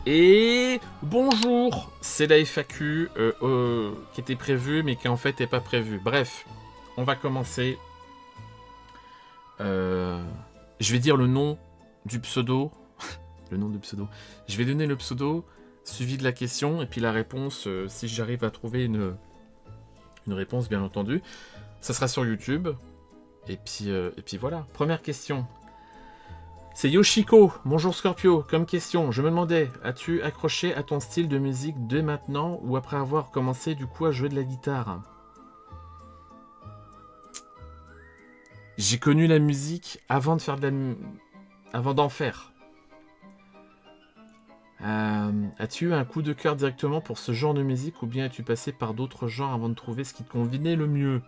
Et bonjour, c'est la FAQ qui était prévue mais qui en fait n'est pas prévue. Bref, on va commencer. Je vais dire le nom du pseudo. Le nom du pseudo. Je vais donner le pseudo suivi de la question et puis la réponse si j'arrive à trouver une réponse bien entendu. Ça sera sur YouTube. Et puis voilà. Première question. C'est Yoshiko. Bonjour Scorpio. Comme question, je me demandais, as-tu accroché à ton style de musique dès maintenant ou après avoir commencé du coup à jouer de la guitare? J'ai connu la musique avant de faire avant d'en faire. As-tu eu un coup de cœur directement pour ce genre de musique ou bien as-tu passé par d'autres genres avant de trouver ce qui te convenait le mieux?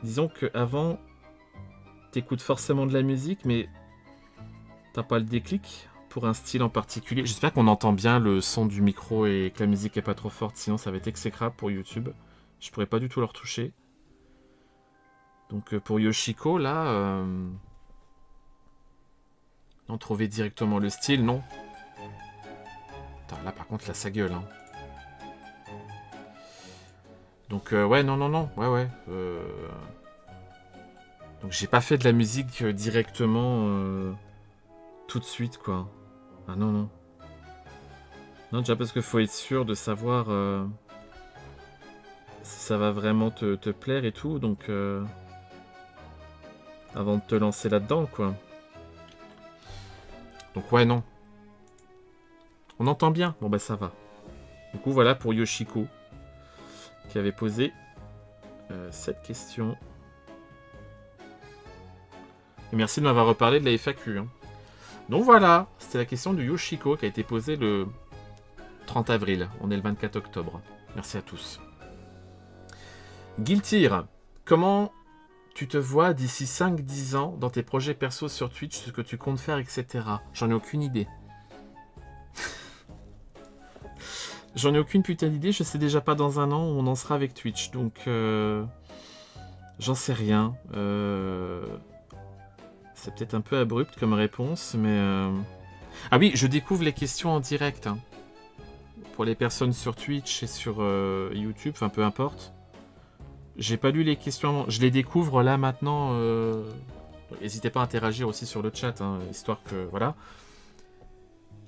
Disons que avant, t'écoutes forcément de la musique, mais t'as pas le déclic pour un style en particulier. J'espère qu'on entend bien le son du micro et que la musique est pas trop forte, sinon ça va être exécrable pour YouTube. Je pourrais pas du tout le retoucher. Donc pour Yoshiko, là, non, trouver directement le style, non. Putain, là par contre, là ça gueule. Hein. Donc ouais, non, ouais. Donc j'ai pas fait de la musique directement tout de suite, quoi. Ah non. Non, déjà parce qu'il faut être sûr de savoir si ça va vraiment te plaire et tout, donc avant de te lancer là-dedans, quoi. Donc ouais, non. On entend bien. Bon bah ça va. Du coup, voilà pour Yoshiko qui avait posé cette question. Et merci de m'avoir reparlé de la FAQ. Hein. Donc voilà, c'était la question de Yoshiko qui a été posée le 30 avril. On est le 24 octobre. Merci à tous. Guiltyr, comment tu te vois d'ici 5-10 ans dans tes projets perso sur Twitch, ce que tu comptes faire, etc. J'en ai aucune idée. J'en ai aucune putain d'idée, je sais déjà pas dans un an où on en sera avec Twitch, donc j'en sais rien. C'est peut-être un peu abrupt comme réponse, mais... Ah oui, je découvre les questions en direct. Hein. Pour les personnes sur Twitch et sur YouTube, enfin peu importe. J'ai pas lu les questions, je les découvre là maintenant. N'hésitez pas à interagir aussi sur le chat, hein, histoire que... Voilà.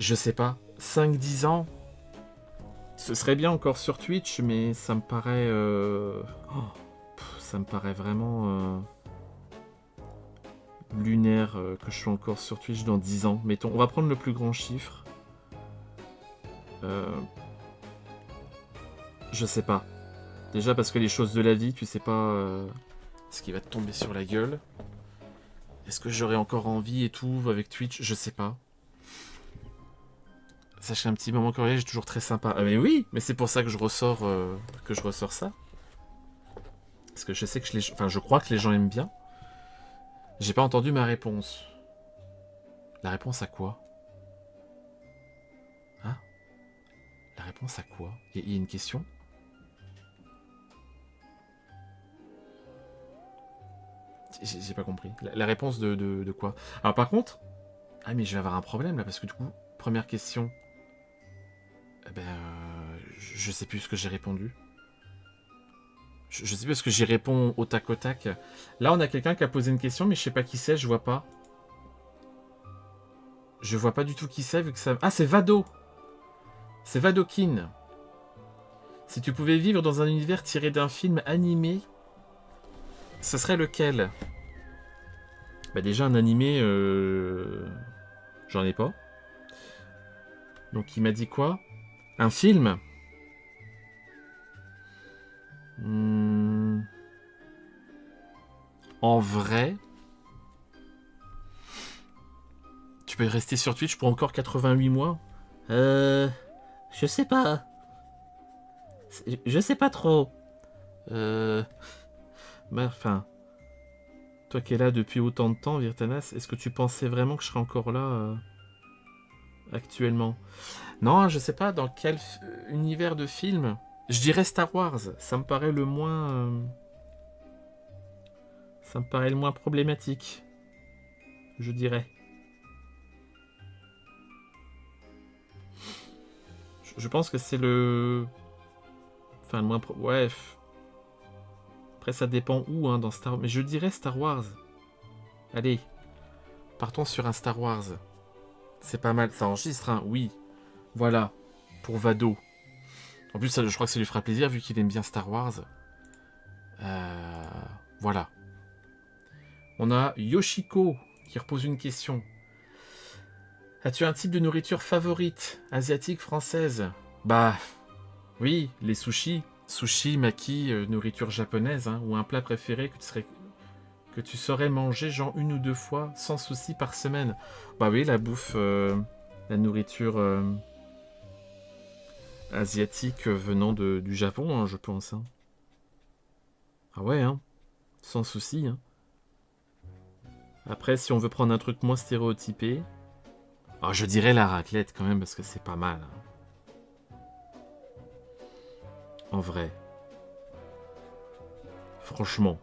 Je sais pas, 5-10 ans, ce serait bien encore sur Twitch, mais ça me paraît... ça me paraît vraiment... lunaire que je suis encore sur Twitch dans 10 ans. Mettons, on va prendre le plus grand chiffre. Je sais pas. Déjà parce que les choses de la vie, tu sais pas ce qui va te tomber sur la gueule. Est-ce que j'aurai encore envie et tout avec Twitch? Je sais pas. Sachez un petit moment curieux, j'ai toujours très sympa. Ah mais oui, mais c'est pour ça que je ressors ça. Parce que je sais que je crois que les gens aiment bien. J'ai pas entendu ma réponse. La réponse à quoi? Hein? La réponse à quoi? Il y a une question? J'ai pas compris. La réponse de quoi? Alors par contre... Ah mais je vais avoir un problème là, parce que du coup, première question... je sais plus ce que j'ai répondu. Je sais plus ce que j'y réponds au tac au tac. Là, on a quelqu'un qui a posé une question, mais je sais pas qui c'est, je vois pas. Je vois pas du tout qui c'est, vu que ça... Ah, c'est Vado. C'est Vadokin. Si tu pouvais vivre dans un univers tiré d'un film animé, ce serait lequel? Bah déjà, un animé... J'en ai pas. Donc, il m'a dit quoi? Un film? En vrai... Tu peux rester sur Twitch pour encore 88 mois? Je sais pas. Je sais pas trop. Mais enfin... Toi qui es là depuis autant de temps, Virtanas, est-ce que tu pensais vraiment que je serais encore là actuellement? Non, je sais pas dans quel univers de film. Je dirais Star Wars. Ça me paraît le moins... ça me paraît le moins problématique. je dirais. Je pense que c'est le... Enfin, le moins... Ouais. Après, ça dépend où, hein, dans Star Wars. Mais je dirais Star Wars. Allez, partons sur un Star Wars. C'est pas mal, ça enregistre, hein, oui. Voilà, pour Vado. En plus, je crois que ça lui fera plaisir, vu qu'il aime bien Star Wars. Voilà. On a Yoshiko, qui repose une question. As-tu un type de nourriture favorite, asiatique, française? Bah, oui, les sushis. Sushi, maki, nourriture japonaise, hein, ou un plat préféré que tu saurais manger genre 1 ou 2 fois, sans souci, par semaine. Bah oui, la bouffe, la nourriture asiatique venant du Japon, hein, je pense. Hein. Ah ouais, hein, sans souci. Hein. Après, si on veut prendre un truc moins stéréotypé, je dirais la raclette quand même, parce que c'est pas mal. Hein. En vrai. Franchement.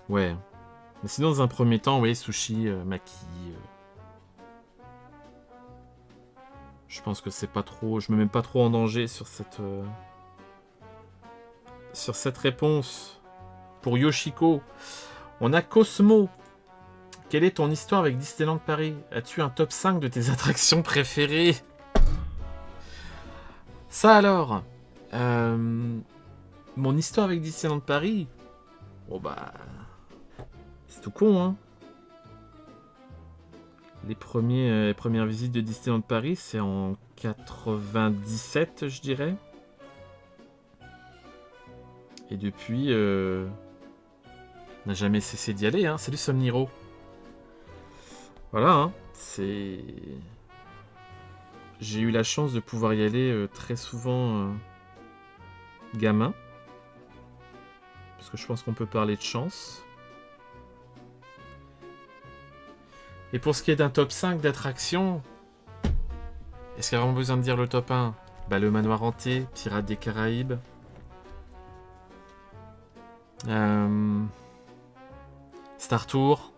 Ouais. Mais sinon, dans un premier temps, oui, sushi, maki. Je pense que c'est pas trop... Je me mets pas trop en danger sur cette réponse. Pour Yoshiko, on a Cosmo. Quelle est ton histoire avec Disneyland Paris? As-tu un top 5 de tes attractions préférées? Ça alors, mon histoire avec Disneyland Paris, bon bah, c'est tout con, hein. Les premières visites de Disneyland Paris, c'est en 97, je dirais. Et depuis, on n'a jamais cessé d'y aller, hein. Salut Somniro. Voilà, hein. C'est... J'ai eu la chance de pouvoir y aller très souvent gamin. Parce que je pense qu'on peut parler de chance. Et pour ce qui est d'un top 5 d'attractions, est-ce qu'il y a vraiment besoin de dire le top 1? Bah, le manoir hanté, Pirates des Caraïbes. Star Tour.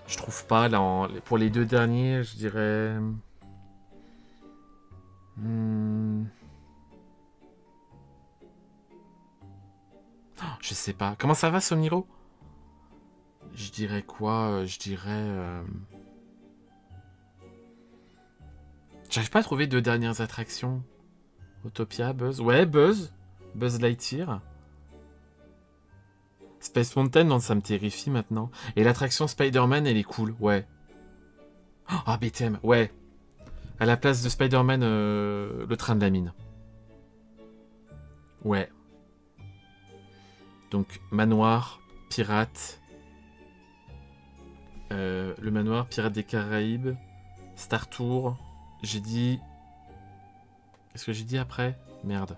Je trouve pas, là, pour les deux derniers, je dirais... Je sais pas. Comment ça va, Somniro? Je dirais quoi? Je dirais... J'arrive pas à trouver deux dernières attractions. Autopia, Buzz. Ouais, Buzz. Buzz Lightyear. Space Mountain, non, ça me terrifie maintenant. Et l'attraction Spider-Man, elle est cool, ouais. Ah, BTM, ouais. À la place de Spider-Man, le train de la mine. Ouais. Donc, manoir, pirate. Le manoir, Pirates des Caraïbes. Star Tour. J'ai dit... Qu'est-ce que j'ai dit après? Merde.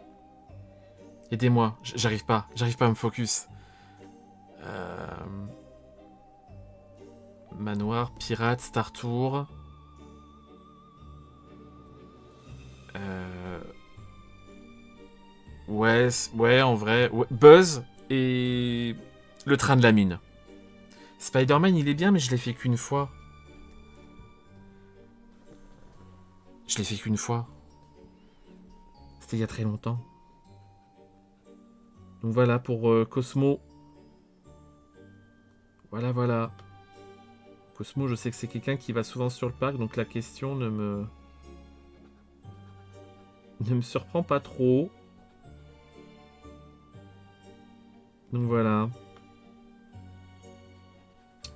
Aidez-moi, j'arrive pas à me focus. Manoir, pirate, Star Tour. Ouais, en vrai. Ouais. Buzz et le train de la mine. Spider-Man, il est bien, mais je l'ai fait qu'une fois. C'était il y a très longtemps. Donc voilà pour Cosmo. Voilà. Cosmo, je sais que c'est quelqu'un qui va souvent sur le parc, donc la question ne me surprend pas trop. Donc voilà.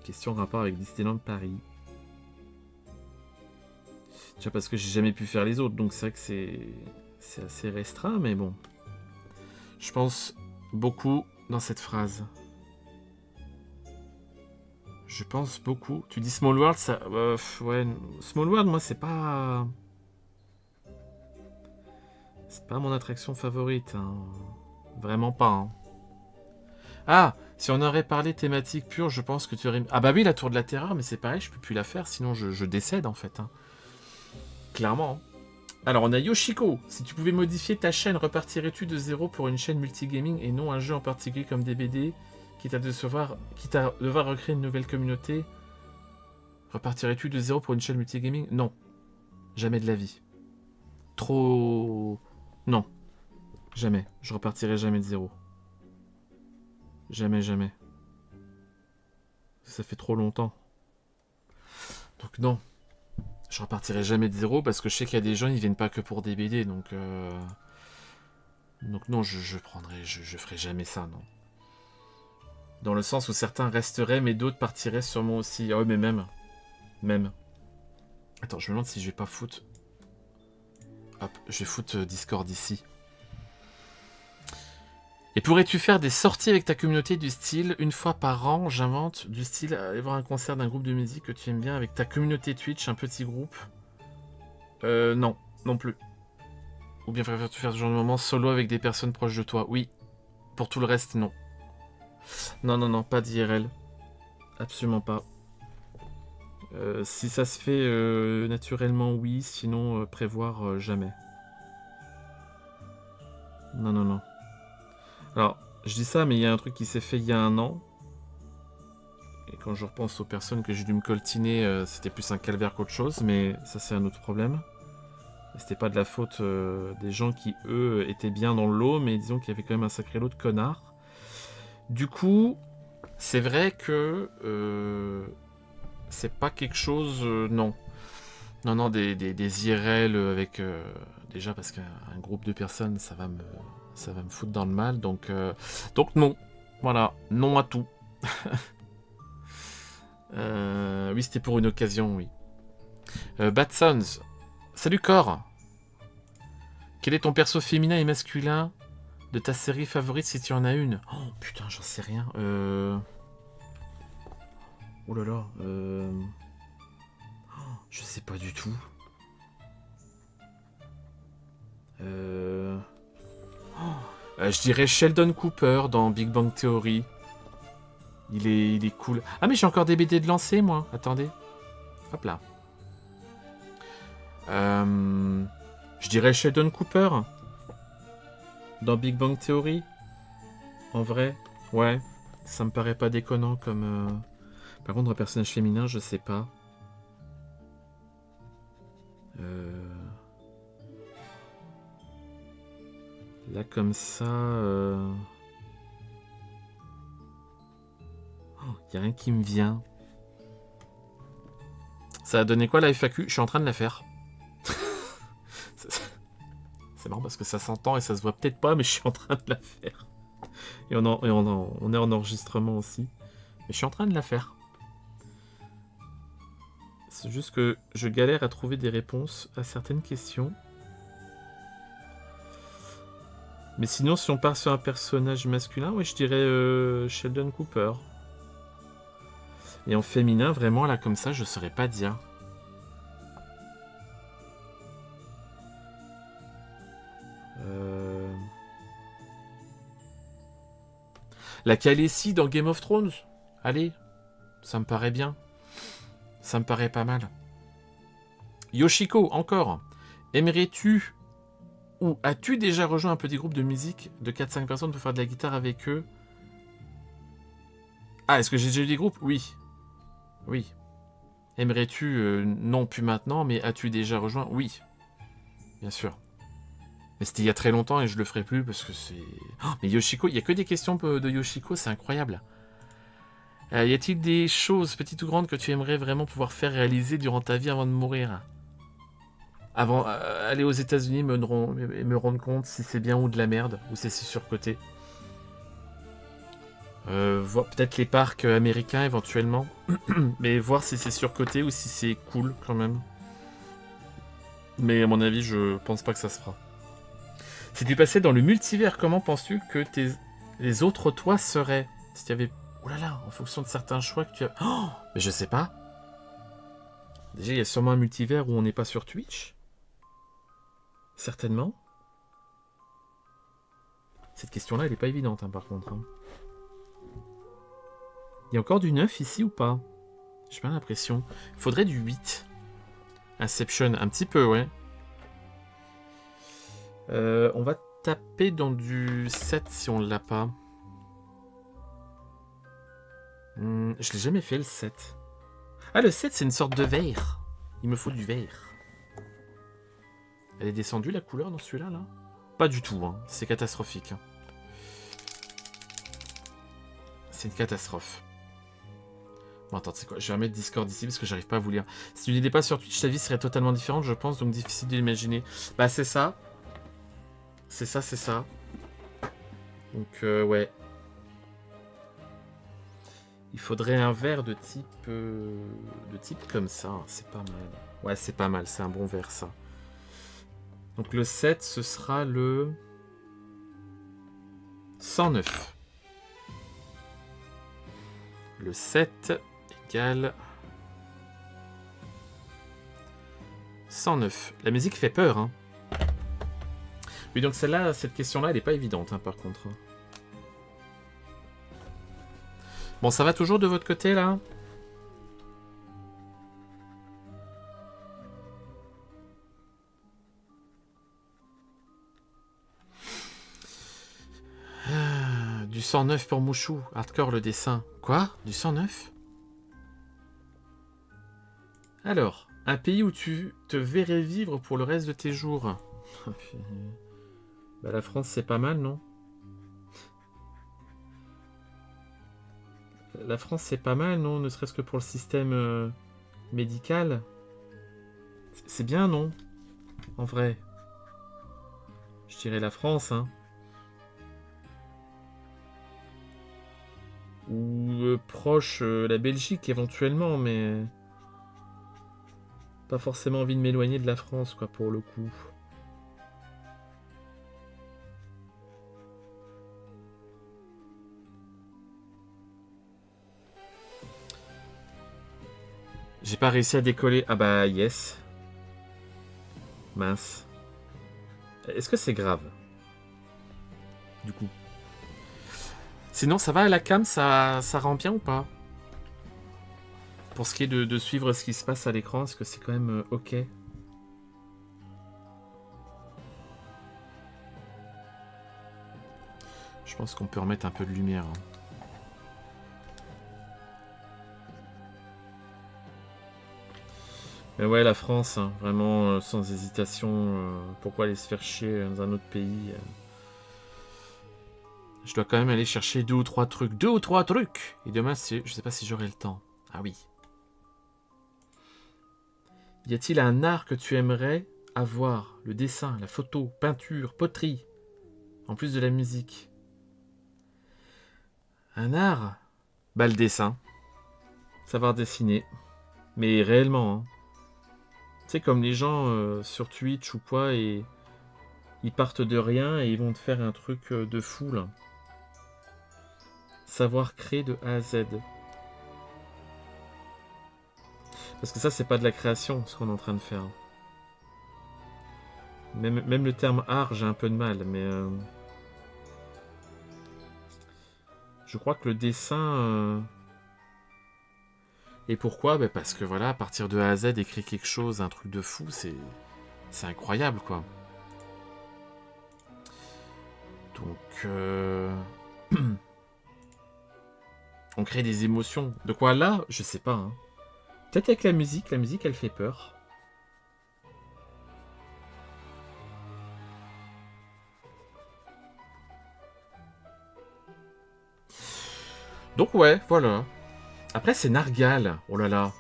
Question en rapport avec Disneyland Paris. Déjà parce que j'ai jamais pu faire les autres, donc c'est vrai que c'est assez restreint, mais bon. Je pense beaucoup dans cette phrase. Je pense beaucoup. Tu dis Small World, ça... ouais, Small World, moi, c'est pas... C'est pas mon attraction favorite. Hein. Vraiment pas. Hein. Ah, si on aurait parlé thématique pure, je pense que tu aurais... Ah bah oui, la Tour de la Terreur, mais c'est pareil, je peux plus la faire, sinon je décède, en fait. Hein. Clairement. Hein. Alors, on a Yoshiko. Si tu pouvais modifier ta chaîne, repartirais-tu de zéro pour une chaîne multigaming et non un jeu en particulier comme DBD, quitte à devoir recréer une nouvelle communauté? Repartirais-tu de zéro pour une chaîne multigaming? Non. Jamais de la vie. Trop... Non. Jamais. Je repartirai jamais de zéro. Jamais, jamais. Ça fait trop longtemps. Donc non. Je repartirai jamais de zéro parce que je sais qu'il y a des gens, ils viennent pas que pour des BD. Donc non, je prendrai... Je ferai jamais ça, non. Dans le sens où certains resteraient, mais d'autres partiraient sûrement aussi. Ah ouais, mais même. Même. Attends, je me demande si je vais pas foutre... Hop, je vais foutre Discord ici. Et pourrais-tu faire des sorties avec ta communauté du style, une fois par an, j'invente, du style, aller voir un concert d'un groupe de musique que tu aimes bien avec ta communauté Twitch, un petit groupe? Non, non plus. Ou bien préfères-tu faire ce genre de moment solo avec des personnes proches de toi? Oui. Pour tout le reste, non. Non, non, non, pas d'IRL. Absolument pas. Si ça se fait naturellement, oui. Sinon, prévoir jamais. Non, non, non. Alors, je dis ça, mais il y a un truc qui s'est fait il y a 1 an. Et quand je repense aux personnes que j'ai dû me coltiner, c'était plus un calvaire qu'autre chose. Mais ça, c'est un autre problème. C'était pas de la faute des gens qui, eux, étaient bien dans le lot. Mais disons qu'il y avait quand même un sacré lot de connards. Du coup, c'est vrai que... c'est pas quelque chose... non. Non, non, des IRL avec... déjà, parce qu'un groupe de personnes, ça va me foutre dans le mal. Donc non. Voilà. Non à tout. Oui, c'était pour une occasion, oui. Bad Sons. Salut, Cor. Quel est ton perso féminin et masculin de ta série favorite si tu en as une? Oh, putain, j'en sais rien. Oh là là. Je sais pas du tout. Je dirais Sheldon Cooper dans Big Bang Theory. Il est cool. Ah mais j'ai encore des BD de lancer moi. Attendez. Hop là. Je dirais Sheldon Cooper dans Big Bang Theory. En vrai, ouais. Ça me paraît pas déconnant comme... Par contre, un personnage féminin, je sais pas. Là, comme ça... y a rien qui me vient. Ça a donné quoi la FAQ? Je suis en train de la faire. C'est marrant parce que ça s'entend et ça se voit peut-être pas, mais je suis en train de la faire. Et on est en enregistrement aussi. Mais je suis en train de la faire. C'est juste que je galère à trouver des réponses à certaines questions. Mais sinon, si on part sur un personnage masculin, ouais, je dirais Sheldon Cooper. Et en féminin, vraiment, là, comme ça, je saurais pas dire. La Khaleesi dans Game of Thrones. Allez, ça me paraît bien. Ça me paraît pas mal. Yoshiko, encore. Aimerais-tu ou as-tu déjà rejoint un petit groupe de musique de 4-5 personnes pour faire de la guitare avec eux? Ah, est-ce que j'ai déjà eu des groupes? Oui. Oui. Aimerais-tu, non plus maintenant, mais as-tu déjà rejoint? Oui. Bien sûr. Mais c'était il y a très longtemps et je le ferai plus parce que c'est... Oh, mais Yoshiko, il n'y a que des questions de Yoshiko, c'est incroyable. Y a-t-il des choses, petites ou grandes, que tu aimerais vraiment pouvoir faire réaliser durant ta vie avant de mourir? Avant, aller aux États-Unis me rendre compte si c'est bien ou de la merde, ou si c'est surcoté. Voir peut-être les parcs américains éventuellement, mais voir si c'est surcoté ou si c'est cool quand même. Mais à mon avis, je pense pas que ça se fera. Si tu passais dans le multivers, comment penses-tu que les autres toi seraient? Si tu avais Oh là là, en fonction de certains choix que tu as... Oh, mais je sais pas. Déjà, il y a sûrement un multivers où on n'est pas sur Twitch. Certainement. Cette question-là, elle est pas évidente, hein, par contre. Hein. Il y a encore du 9 ici ou pas? J'ai pas l'impression. Il faudrait du 8. Inception, un petit peu, ouais. On va taper dans du 7 si on l'a pas. Je l'ai jamais fait, le 7. Ah, le 7, c'est une sorte de verre. Il me faut du verre. Elle est descendue, la couleur, dans celui-là, là? Pas du tout, hein. C'est catastrophique. Hein. C'est une catastrophe. Bon, attends, tu sais quoi, je vais remettre Discord ici parce que j'arrive pas à vous lire. Si tu n'étais pas sur Twitch, ta vie serait totalement différente, je pense, donc difficile de l'imaginer. Bah, c'est ça. C'est ça, c'est ça. Donc, ouais. Il faudrait un verre de type comme ça. C'est pas mal. Ouais, c'est pas mal. C'est un bon verre, ça. Donc, le 7, ce sera le 109. Le 7 égale 109. La musique fait peur, hein. Oui, donc celle-là, cette question-là, elle n'est pas évidente, hein, par contre. Bon, ça va toujours de votre côté, là? Du 109 pour Mouchou. Hardcore, le dessin. Quoi? Du 109? Alors, un pays où tu te verrais vivre pour le reste de tes jours. Bah, la France, c'est pas mal, non? La France, c'est pas mal, non? Ne serait-ce que pour le système médical. C'est bien, non? En vrai. Je dirais la France, hein. Ou proche la Belgique, éventuellement, mais... Pas forcément envie de m'éloigner de la France, quoi, pour le coup. J'ai pas réussi à décoller. Ah bah, yes. Mince. Est-ce que c'est grave? Du coup. Sinon, ça va à la cam, ça rend bien ou pas? Pour ce qui est de suivre ce qui se passe à l'écran, est-ce que c'est quand même ok? Je pense qu'on peut remettre un peu de lumière. Hein. Mais ouais, la France, hein, vraiment, sans hésitation. Pourquoi aller se faire chier dans un autre pays Je dois quand même aller chercher 2 ou 3 trucs. 2 ou 3 trucs! Et demain, je sais pas si j'aurai le temps. Ah oui. Y a-t-il un art que tu aimerais avoir? Le dessin, la photo, peinture, poterie. En plus de la musique. Un art? Bah, le dessin. Savoir dessiner. Mais réellement, hein. Tu sais, comme les gens sur Twitch ou quoi, et ils partent de rien et ils vont te faire un truc de fou, là. Savoir créer de A à Z. Parce que ça, c'est pas de la création, ce qu'on est en train de faire. Même le terme art, j'ai un peu de mal, mais... je crois que le dessin... Et pourquoi? Bah parce que voilà, à partir de A à Z, écrire quelque chose, un truc de fou, c'est incroyable, quoi. Donc... on crée des émotions. De quoi là? Je sais pas, hein. Peut-être avec la musique elle fait peur. Donc ouais, voilà. Après c'est Nargal, oh là là.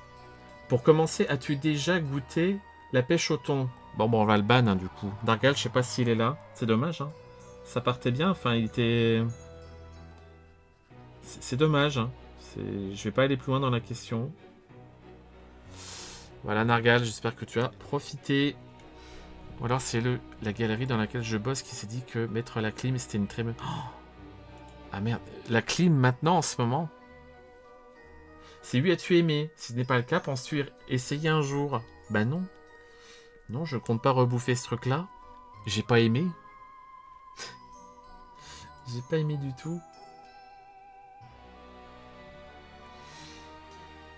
Pour commencer, as-tu déjà goûté la pêche au thon? Bon, on va le ban, hein, du coup. Nargal, je sais pas s'il est là. C'est dommage, hein. Ça partait bien, enfin il était... C'est dommage, hein. Je vais pas aller plus loin dans la question. Voilà Nargal, j'espère que tu as profité. Ou alors c'est la galerie dans laquelle je bosse qui s'est dit que mettre la clim c'était une très bonne... Oh ah merde, la clim maintenant en ce moment? Si oui, as-tu aimé? Si ce n'est pas le cas, penses-tu essayer un jour? Bah non. Non, je compte pas rebouffer ce truc-là. J'ai pas aimé. J'ai pas aimé du tout.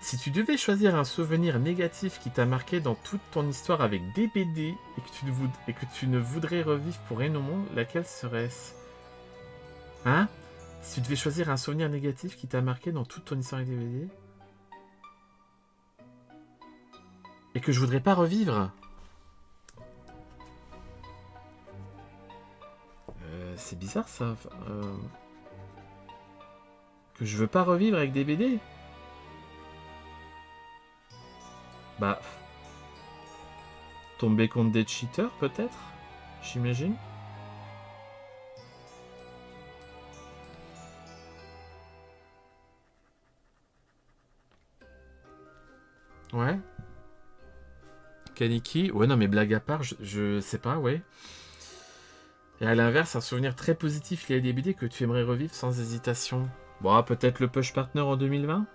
Si tu devais choisir un souvenir négatif qui t'a marqué dans toute ton histoire avec DBD et que tu ne voudrais revivre pour rien au monde, laquelle serait-ce? Hein? Si tu devais choisir un souvenir négatif qui t'a marqué dans toute ton histoire avec DBD et que je voudrais pas revivre? C'est bizarre ça. Que je veux pas revivre avec DBD? Bah, tomber contre des cheaters peut-être? J'imagine. Ouais. Kaniki. Ouais, non, mais blague à part, je sais pas, ouais. Et à l'inverse, un souvenir très positif lié à DBD que tu aimerais revivre sans hésitation. Bon, peut-être le Push Partner en 2020?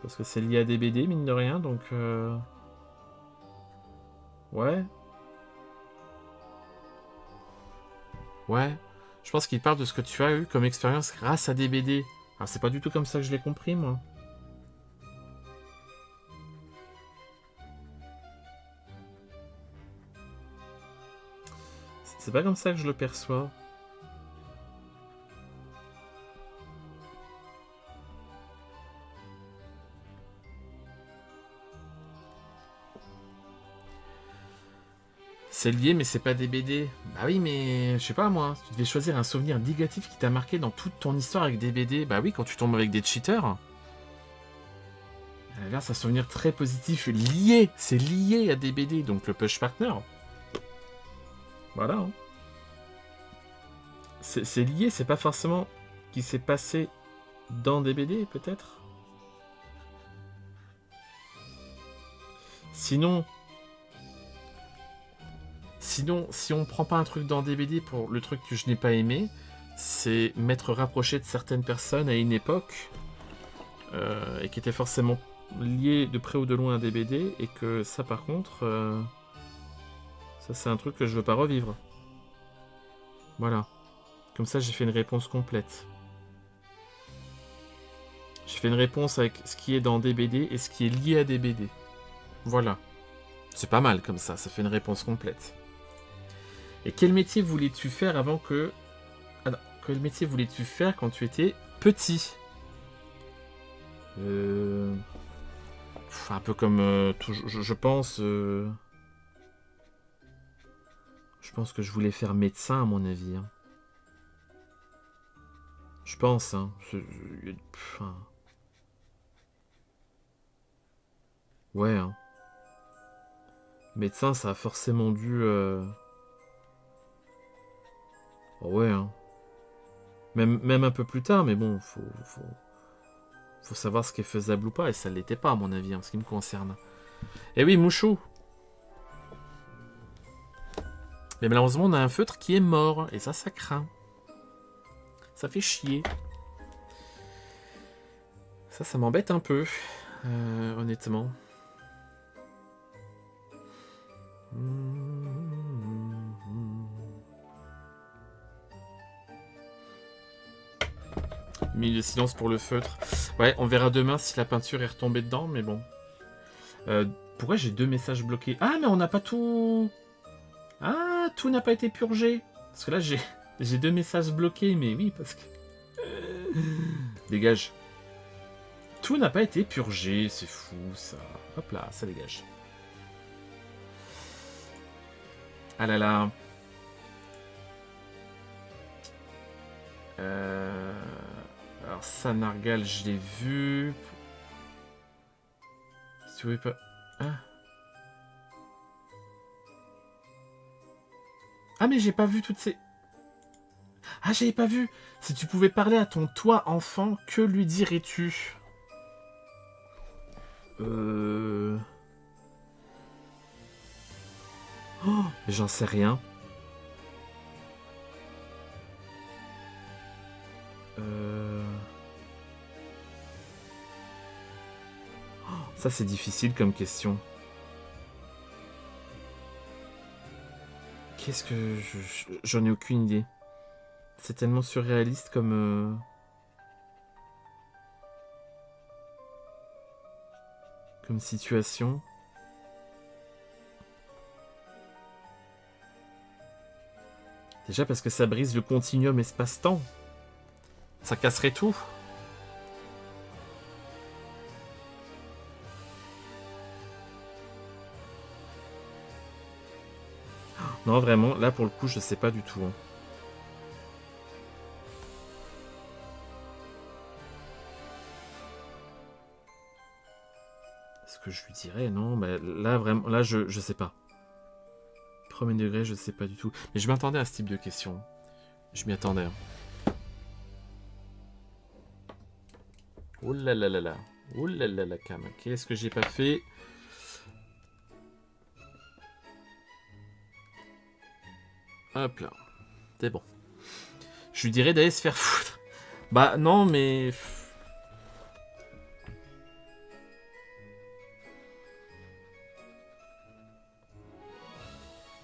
Parce que c'est lié à DBD, mine de rien, donc... Ouais. Ouais. Je pense qu'il parle de ce que tu as eu comme expérience grâce à DBD. Alors, c'est pas du tout comme ça que je l'ai compris, moi. C'est pas comme ça que je le perçois. C'est lié, mais c'est pas DBD. Bah oui, mais je sais pas moi. Tu devais choisir un souvenir négatif qui t'a marqué dans toute ton histoire avec DBD. Bah oui, quand tu tombes avec des cheaters. À l'inverse, un souvenir très positif lié. C'est lié à DBD, donc le Push Partner. Voilà. Hein. C'est lié, c'est pas forcément qui s'est passé dans DBD, peut-être. Sinon, si on prend pas un truc dans DBD pour le truc que je n'ai pas aimé, c'est m'être rapproché de certaines personnes à une époque et qui étaient forcément liées de près ou de loin à DBD et que ça par contre, ça c'est un truc que je veux pas revivre. Voilà. Comme ça j'ai fait une réponse complète. J'ai fait une réponse avec ce qui est dans DBD et ce qui est lié à DBD. Voilà. C'est pas mal comme ça fait une réponse complète. Et quel métier voulais-tu faire avant que... Ah non, quel métier voulais-tu faire quand tu étais petit? Un peu comme... je pense... Je pense que je voulais faire médecin à mon avis. Hein. Je pense. Hein. Ouais. Hein. Médecin, ça a forcément dû... Oh, ouais. Hein. Même un peu plus tard, mais bon, faut savoir ce qui est faisable ou pas, et ça l'était pas à mon avis, en ce qui me concerne. Eh oui, Mouchou. Mais malheureusement, on a un feutre qui est mort, et ça craint. Ça fait chier. Ça m'embête un peu, honnêtement. Mis de silence pour le feutre. Ouais, on verra demain si la peinture est retombée dedans, mais bon. Pourquoi j'ai 2 messages bloqués? Ah, mais on n'a pas tout... Ah, tout n'a pas été purgé. Parce que là, j'ai 2 messages bloqués, mais oui, parce que... Dégage. Tout n'a pas été purgé, c'est fou, ça. Hop là, ça dégage. Ah là là. Alors ça, Nargal, je l'ai vu. Si tu veux pas... Ah mais j'ai pas vu toutes ces... Ah, j'avais pas vu. Si tu pouvais parler à ton toi enfant, que lui dirais-tu? Oh, j'en sais rien. Ça, c'est difficile comme question. Qu'est-ce que... J'en ai aucune idée. C'est tellement surréaliste comme situation. Déjà parce que ça brise le continuum espace-temps. Ça casserait tout. Non, vraiment, là pour le coup, je sais pas du tout. Hein. Ce que je lui dirais, non, bah, là vraiment, là je sais pas. Premier degré, je sais pas du tout. Mais je m'attendais à ce type de question. Je m'y attendais. Hein. Ouh là là là là. Ouh là là là, Cam. Qu'est-ce que j'ai pas fait? Hop là. C'est bon. Je lui dirais d'aller se faire foutre. Bah non, mais...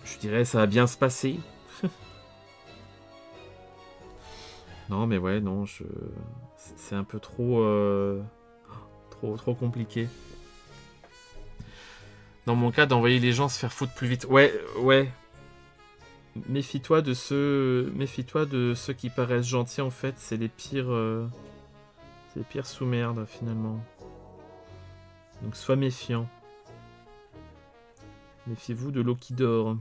Je dirais ça va bien se passer. Non, mais ouais, non, c'est un peu trop compliqué. Dans mon cas, d'envoyer les gens se faire foutre plus vite. Ouais, ouais. Méfie-toi de ceux qui paraissent gentils, en fait. C'est les pires sous-merdes, finalement. Donc, sois méfiant. Méfiez-vous de l'eau qui dort.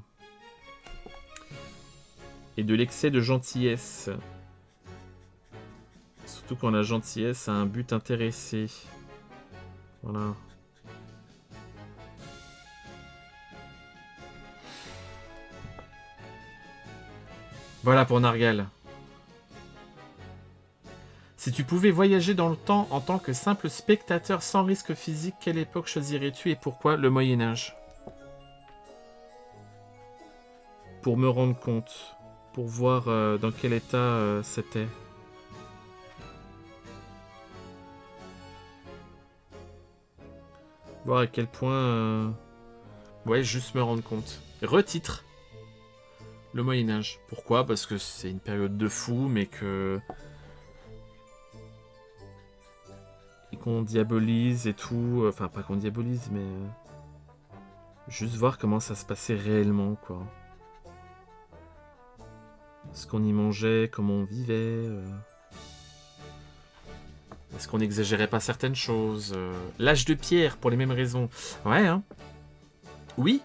Et de l'excès de gentillesse. Surtout quand la gentillesse a un but intéressé. Voilà. Voilà pour Nargal. Si tu pouvais voyager dans le temps en tant que simple spectateur sans risque physique, quelle époque choisirais-tu et pourquoi? Le Moyen-Âge. Pour me rendre compte. Pour voir dans quel état c'était. Voir à quel point... Ouais, juste me rendre compte. Retitre. Le Moyen-Âge. Pourquoi? Parce que c'est une période de fou, mais que... Et qu'on diabolise et tout. Enfin, pas qu'on diabolise, mais... Juste voir comment ça se passait réellement, quoi. Ce qu'on y mangeait, comment on vivait... Est-ce qu'on n'exagérait pas certaines choses? L'âge de pierre, pour les mêmes raisons. Ouais, hein. Oui.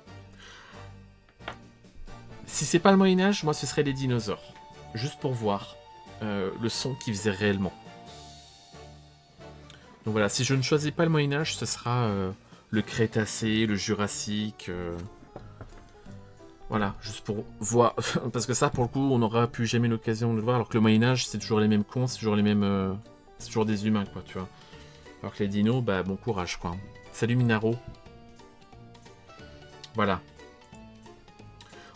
Si c'est pas le Moyen-Âge, moi ce serait les dinosaures. Juste pour voir le son qu'ils faisaient réellement. Donc voilà, si je ne choisis pas le Moyen-Âge, ce sera le Crétacé, le Jurassique. Voilà, juste pour voir. Parce que ça, pour le coup, on n'aura plus jamais l'occasion de le voir. Alors que le Moyen-Âge, c'est toujours les mêmes cons, c'est toujours les mêmes. C'est toujours des humains, quoi, tu vois. Alors que les dinos, bah bon courage, quoi. Salut Minaro. Voilà.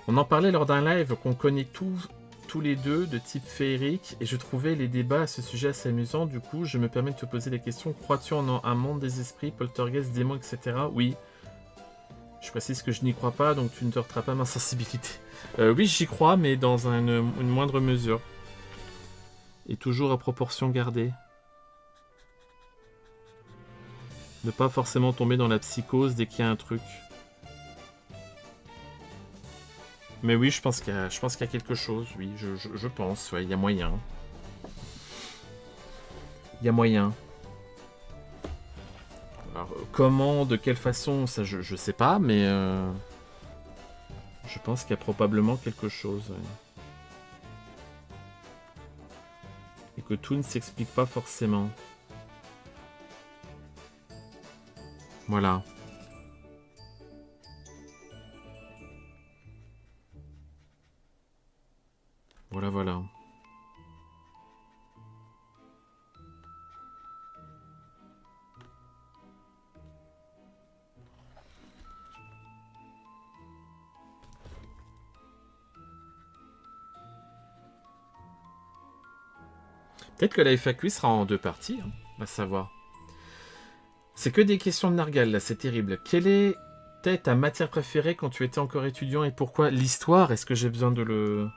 On en parlait lors d'un live qu'on connaît tous les deux de type féerique et je trouvais les débats à ce sujet assez amusants. Du coup, je me permets de te poser la question. Crois-tu en un monde des esprits, poltergeist, démons, etc. Oui. Je précise que je n'y crois pas, donc tu ne heurteras pas ma sensibilité. Oui, j'y crois, mais dans une moindre mesure. Et toujours à proportion gardée. Ne pas forcément tomber dans la psychose dès qu'il y a un truc. Mais oui, je pense qu'il y a quelque chose, oui, je pense, ouais, il y a moyen. Il y a moyen. Alors, comment, de quelle façon, ça je sais pas, mais je pense qu'il y a probablement quelque chose. Ouais. Et que tout ne s'explique pas forcément. Voilà. Voilà, voilà. Peut-être que la FAQ sera en 2 parties, hein, à savoir. C'est que des questions de nargal, là, c'est terrible. Quelle était ta matière préférée quand tu étais encore étudiant et pourquoi? L'histoire, est-ce que j'ai besoin de le...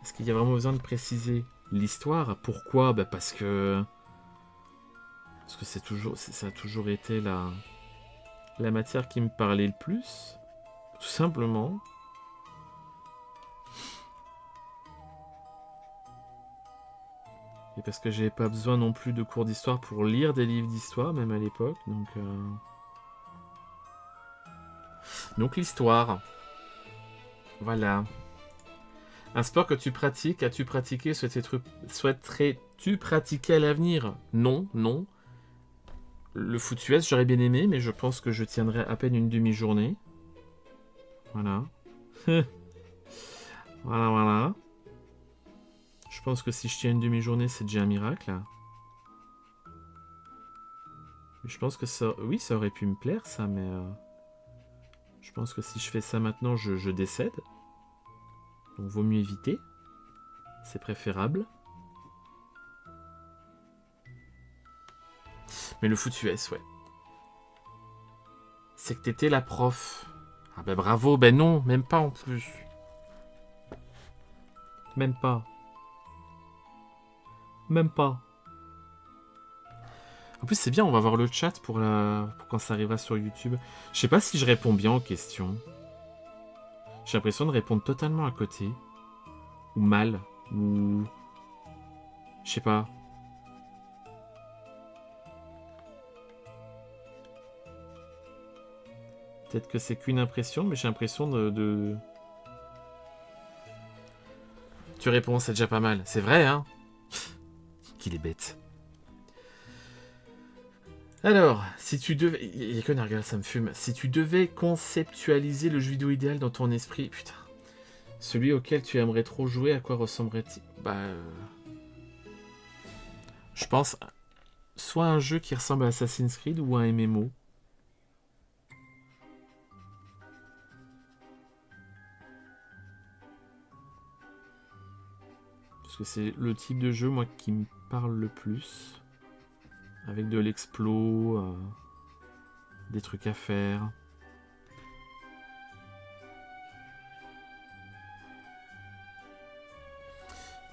Est-ce qu'il y a vraiment besoin de préciser l'histoire? Pourquoi? Bah parce que... Parce que ça a toujours été la matière qui me parlait le plus. Tout simplement. Et parce que j'avais pas besoin non plus de cours d'histoire pour lire des livres d'histoire, même à l'époque. Donc l'histoire. Voilà. Un sport que tu pratiques, as-tu pratiqué, souhaiterais-tu pratiquer à l'avenir? Non, non. Le foot US, j'aurais bien aimé, mais je pense que je tiendrai à peine une demi-journée. Voilà. Voilà, voilà. Je pense que si je tiens une demi-journée, c'est déjà un miracle. Je pense que ça... Oui, ça aurait pu me plaire, ça, mais... Je pense que si je fais ça maintenant, je décède. Donc, vaut mieux éviter. C'est préférable. Mais le foot US, ouais. C'est que t'étais la prof. Ah ben bravo, ben non, même pas en plus. Même pas. Même pas. En plus, c'est bien, on va voir le chat pour quand ça arrivera sur YouTube. Je sais pas si je réponds bien aux questions. J'ai l'impression de répondre totalement à côté. Ou mal. Ou... Je sais pas. Peut-être que c'est qu'une impression, mais j'ai l'impression de... Tu réponds, c'est déjà pas mal. C'est vrai, hein? Qu'il est bête. Alors, si tu devais... Il y a que Nargal, ça me fume. Si tu devais conceptualiser le jeu vidéo idéal dans ton esprit... Putain. Celui auquel tu aimerais trop jouer, à quoi ressemblerait-il? Je pense... Soit un jeu qui ressemble à Assassin's Creed ou un MMO. Parce que c'est le type de jeu, moi, qui me parle le plus. Avec de l'explo, des trucs à faire.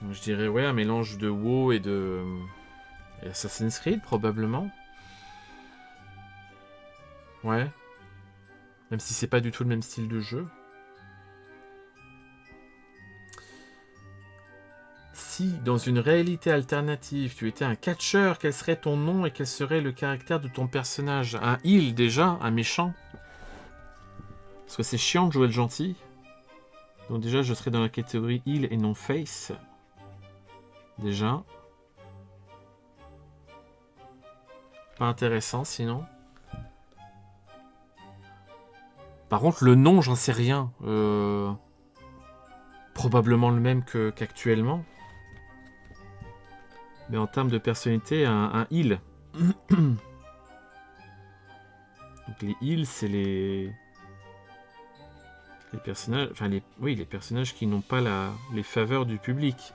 Donc je dirais, ouais, un mélange de WoW et de... Et Assassin's Creed, probablement. Ouais. Même si c'est pas du tout le même style de jeu. Si, dans une réalité alternative, tu étais un catcheur, quel serait ton nom et quel serait le caractère de ton personnage? Un heal, déjà, un méchant. Parce que c'est chiant de jouer le gentil. Donc déjà, je serais dans la catégorie heal et non face. Déjà. Pas intéressant, sinon. Par contre, le nom, j'en sais rien. Probablement le même qu'actuellement. Mais en termes de personnalité, un heal. Donc les heals, c'est les personnages... Enfin, les personnages qui n'ont pas les faveurs du public.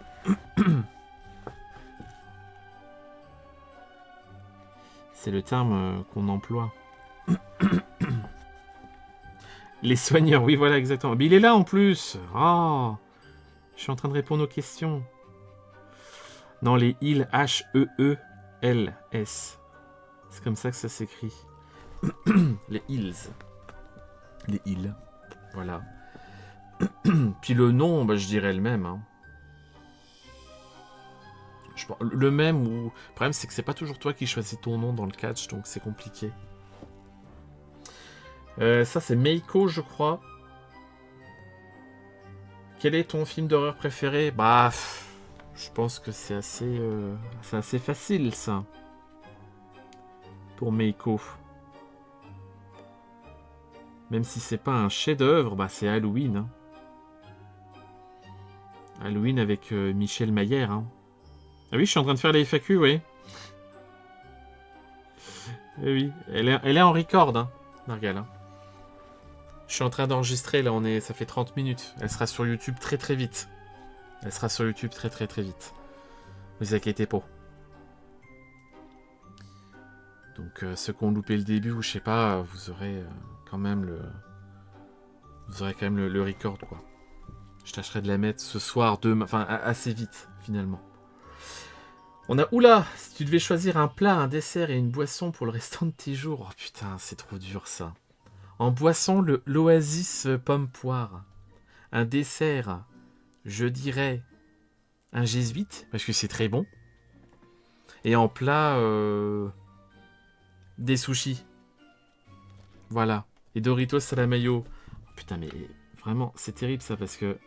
C'est le terme qu'on emploie. Les soigneurs, oui, voilà, exactement. Mais il est là, en plus. Oh, je suis en train de répondre aux questions. Non, les heals, H-E-E-L-S. C'est comme ça que ça s'écrit. Les heals. Les heals. Voilà. Puis le nom, je dirais le même. Hein. Le même ou... Le problème, c'est que c'est pas toujours toi qui choisis ton nom dans le catch, donc c'est compliqué. Ça, c'est Meiko, je crois. Quel est ton film d'horreur préféré? Je pense que c'est assez facile, ça. Pour Meiko. Même si c'est pas un chef-d'œuvre, c'est Halloween. Hein. Halloween avec Michel Mayer. Hein. Ah oui, je suis en train de faire les FAQ, oui. Eh oui, elle est en record, hein, Nargal. Hein. Je suis en train d'enregistrer, là, ça fait 30 minutes. Elle sera sur YouTube très très vite. Elle sera sur YouTube très très très vite. Ne vous inquiétez pas. Donc ceux qui ont loupé le début ou je sais pas, vous aurez quand même le record, quoi. Je tâcherai de la mettre ce soir, demain, enfin assez vite finalement. On a oula, si tu devais choisir un plat, un dessert et une boisson pour le restant de tes jours. Oh putain, c'est trop dur ça. En boisson, l'Oasis pomme poire. Un dessert, je dirais un jésuite parce que c'est très bon. Et en plat, des sushis. Voilà. Et Doritos à la mayo. Oh, putain, mais vraiment, c'est terrible ça parce que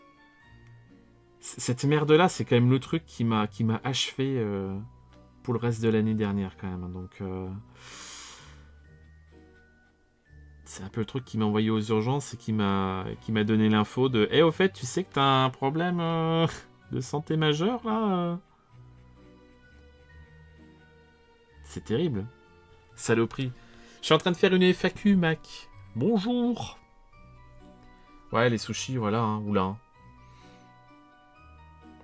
cette merde-là, c'est quand même le truc qui m'a achevé pour le reste de l'année dernière quand même. Donc, c'est un peu le truc qui m'a envoyé aux urgences et qui m'a donné l'info de au fait, tu sais que t'as un problème de santé majeur là C'est terrible. Saloperie. Je suis en train de faire une FAQ, Mac. Bonjour. Ouais, les sushis, voilà, hein, oula. Hein.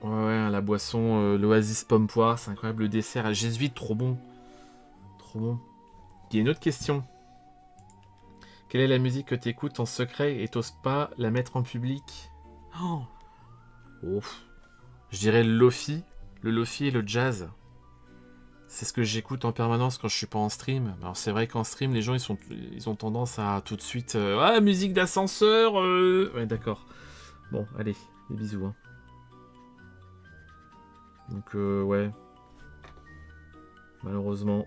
Ouais, la boisson, l'Oasis pomme poire, c'est incroyable. Le dessert à jésuite, trop bon. Trop bon. Il y a une autre question. Quelle est la musique que t'écoutes en secret et t'oses pas la mettre en public? Oh. Je dirais le lofi et le jazz. C'est ce que j'écoute en permanence quand je suis pas en stream. Alors c'est vrai qu'en stream, les gens ils ont tendance à tout de suite musique d'ascenseur. Ouais, d'accord. Bon, allez, des bisous. Hein. Donc ouais. Malheureusement,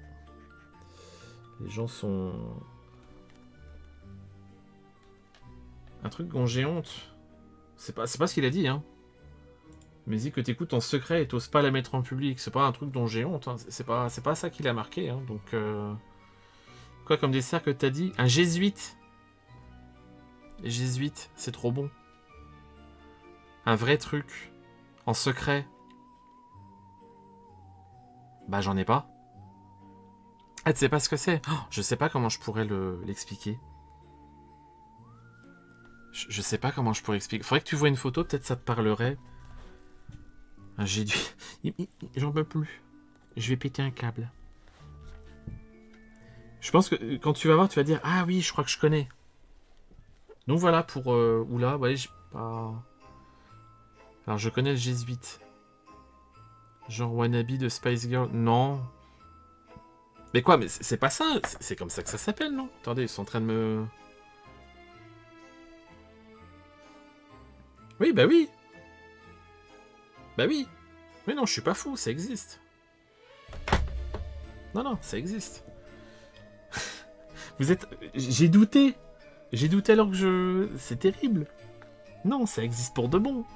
les gens sont un truc dont j'ai honte. C'est pas ce qu'il a dit, hein. Musique que t'écoutes en secret et t'oses pas la mettre en public. C'est pas un truc dont j'ai honte. Hein. C'est pas ça qu'il a marqué. Hein. Donc, quoi comme dessert que t'as dit? Un jésuite. Jésuite, c'est trop bon. Un vrai truc. En secret. Bah, j'en ai pas. Ah, tu sais pas ce que c'est? Je sais pas comment je pourrais l'expliquer. Je sais pas comment je pourrais expliquer. Faudrait que tu vois une photo, peut-être ça te parlerait. J'ai dû... J'en peux plus. Je vais péter un câble. Je pense que quand tu vas voir, tu vas dire ah oui, je crois que je connais. Donc voilà pour oula, ouais, j'ai pas. Alors je connais le jésuite. Genre Wannabe de Spice Girl. Non. Mais quoi, mais c'est pas ça. C'est comme ça que ça s'appelle, non? Attendez, ils sont en train de me. Oui, bah oui. Bah oui. Mais non, je suis pas fou, ça existe. Non, ça existe. Vous êtes. J'ai douté. J'ai douté alors que je. C'est terrible. Non, ça existe pour de bon.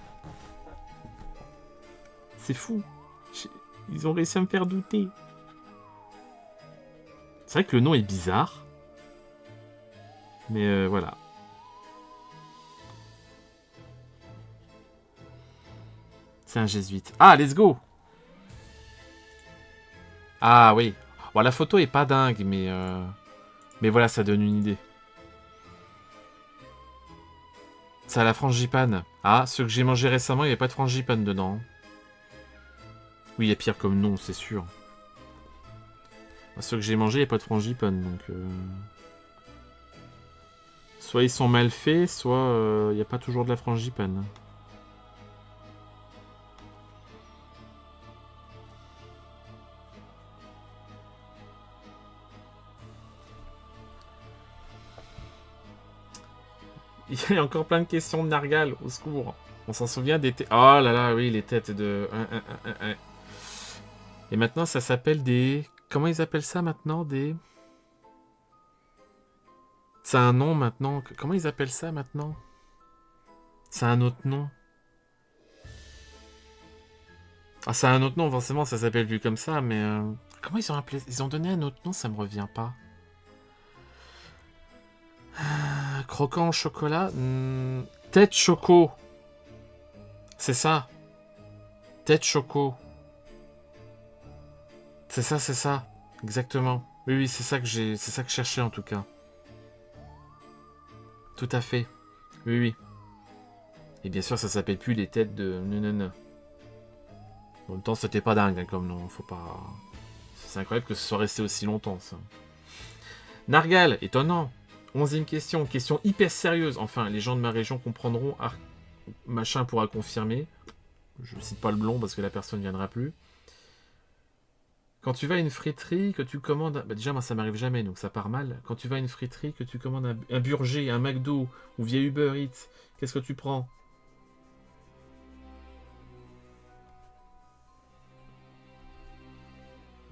C'est fou. Ils ont réussi à me faire douter. C'est vrai que le nom est bizarre. Mais voilà. C'est un jésuite. Ah, let's go. Ah oui. Bon, la photo est pas dingue, mais voilà, ça donne une idée. Ça a la frangipane. Ah, ceux que j'ai mangé récemment, il n'y avait pas de frangipane dedans. Oui, il y a pire comme nom, c'est sûr. Ceux que j'ai mangé, il n'y a pas de frangipane, donc... Soit ils sont mal faits, soit il n'y a pas toujours de la frangipane. Il y a encore plein de questions de Nargal, au secours. On s'en souvient des têtes... Oh là là, oui, les têtes de... Et maintenant, ça s'appelle des... Comment ils appellent ça maintenant? Des... C'est un nom maintenant. Comment ils appellent ça maintenant? C'est un autre nom. Ah, c'est un autre nom, forcément, ça s'appelle plus comme ça, mais... Comment ils ont appelé... Ils ont donné un autre nom, ça me revient pas. Croquant au chocolat. Tête choco. C'est ça. Tête choco. C'est ça. Exactement. Oui, c'est ça que j'ai... C'est ça que je cherchais, en tout cas. Tout à fait. Oui. Et bien sûr, ça s'appelle plus les têtes de... Non. En même temps, c'était pas dingue, hein, comme nom. Faut pas... C'est incroyable que ce soit resté aussi longtemps, ça. Nargal, étonnant. 11e question, question hyper sérieuse. Enfin, les gens de ma région comprendront. Machin pourra confirmer. Je cite pas le blond parce que la personne ne viendra plus. Quand tu vas à une friterie, que tu commandes... Bah déjà, moi, ça m'arrive jamais, donc ça part mal. Quand tu vas à une friterie, que tu commandes un burger, un McDo, ou via Uber Eats, qu'est-ce que tu prends?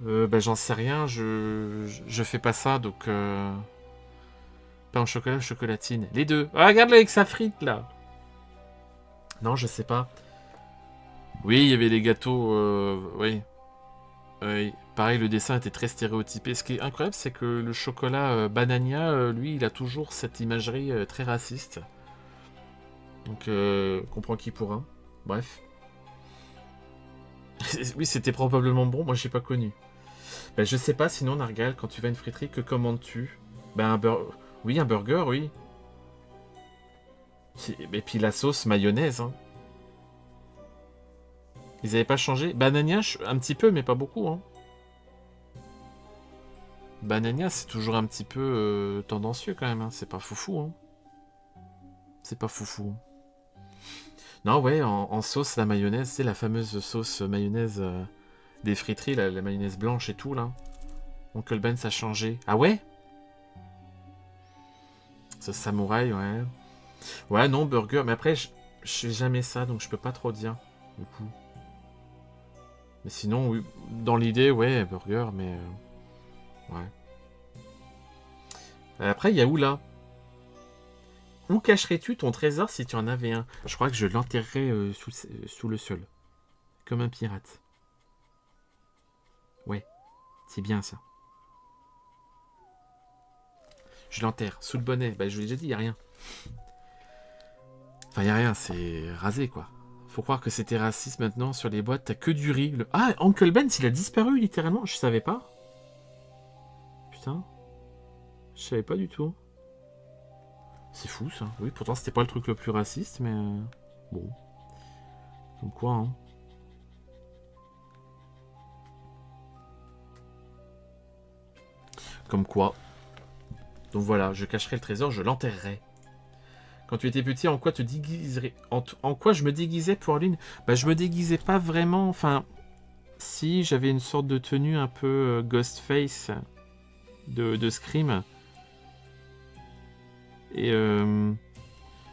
Bah, j'en sais rien, je fais pas ça, donc... Pain au chocolat ou chocolatine? Les deux. Ah, regarde-le avec sa frite, là. Non, je sais pas. Oui, il y avait les gâteaux... oui. Oui. Pareil, le dessin était très stéréotypé. Ce qui est incroyable, c'est que le chocolat Banania, lui, il a toujours cette imagerie très raciste. Donc, comprends qui pourra. Bref. Oui, c'était probablement bon, moi j'ai pas connu. Ben, je sais pas, sinon, Nargal, quand tu vas à une friterie, que commandes-tu? Ben, un burger... Oui, un burger, oui. Et puis la sauce mayonnaise, hein. Ils avaient pas changé. Banania, un petit peu, mais pas beaucoup, hein. Banania, c'est toujours un petit peu tendancieux quand même, hein. C'est pas foufou, hein. C'est pas foufou. Non, ouais, en sauce, la mayonnaise, c'est la fameuse sauce mayonnaise des friteries, la mayonnaise blanche et tout, là. Oncle Ben, ça a changé. Ah ouais? Ce samouraï, ouais. Ouais, non, burger. Mais après, je fais jamais ça, donc je peux pas trop dire, du coup. Mais sinon, oui, dans l'idée, ouais, burger, mais... ouais. Après, il y a où, là? Où cacherais-tu ton trésor si tu en avais un? Je crois que je l'enterrerais sous le sol. Comme un pirate. Ouais, c'est bien ça. Je l'enterre sous le bonnet. Bah, je vous l'ai déjà dit, il n'y a rien. Enfin, il n'y a rien, c'est rasé, quoi. Faut croire que c'était raciste maintenant. Sur les boîtes, t'as que du riz. Ah, Uncle Ben, il a disparu, littéralement. Je savais pas. Putain. Je savais pas du tout. C'est fou, ça. Oui, pourtant, c'était pas le truc le plus raciste, mais... bon. Comme quoi, hein. Comme quoi. Donc voilà, je cacherai le trésor, je l'enterrerai. Quand tu étais petit, en quoi te déguiserais en quoi je me déguisais pour Halloween? Bah, je me déguisais pas vraiment. Enfin, si, j'avais une sorte de tenue un peu Ghostface de Scream. Et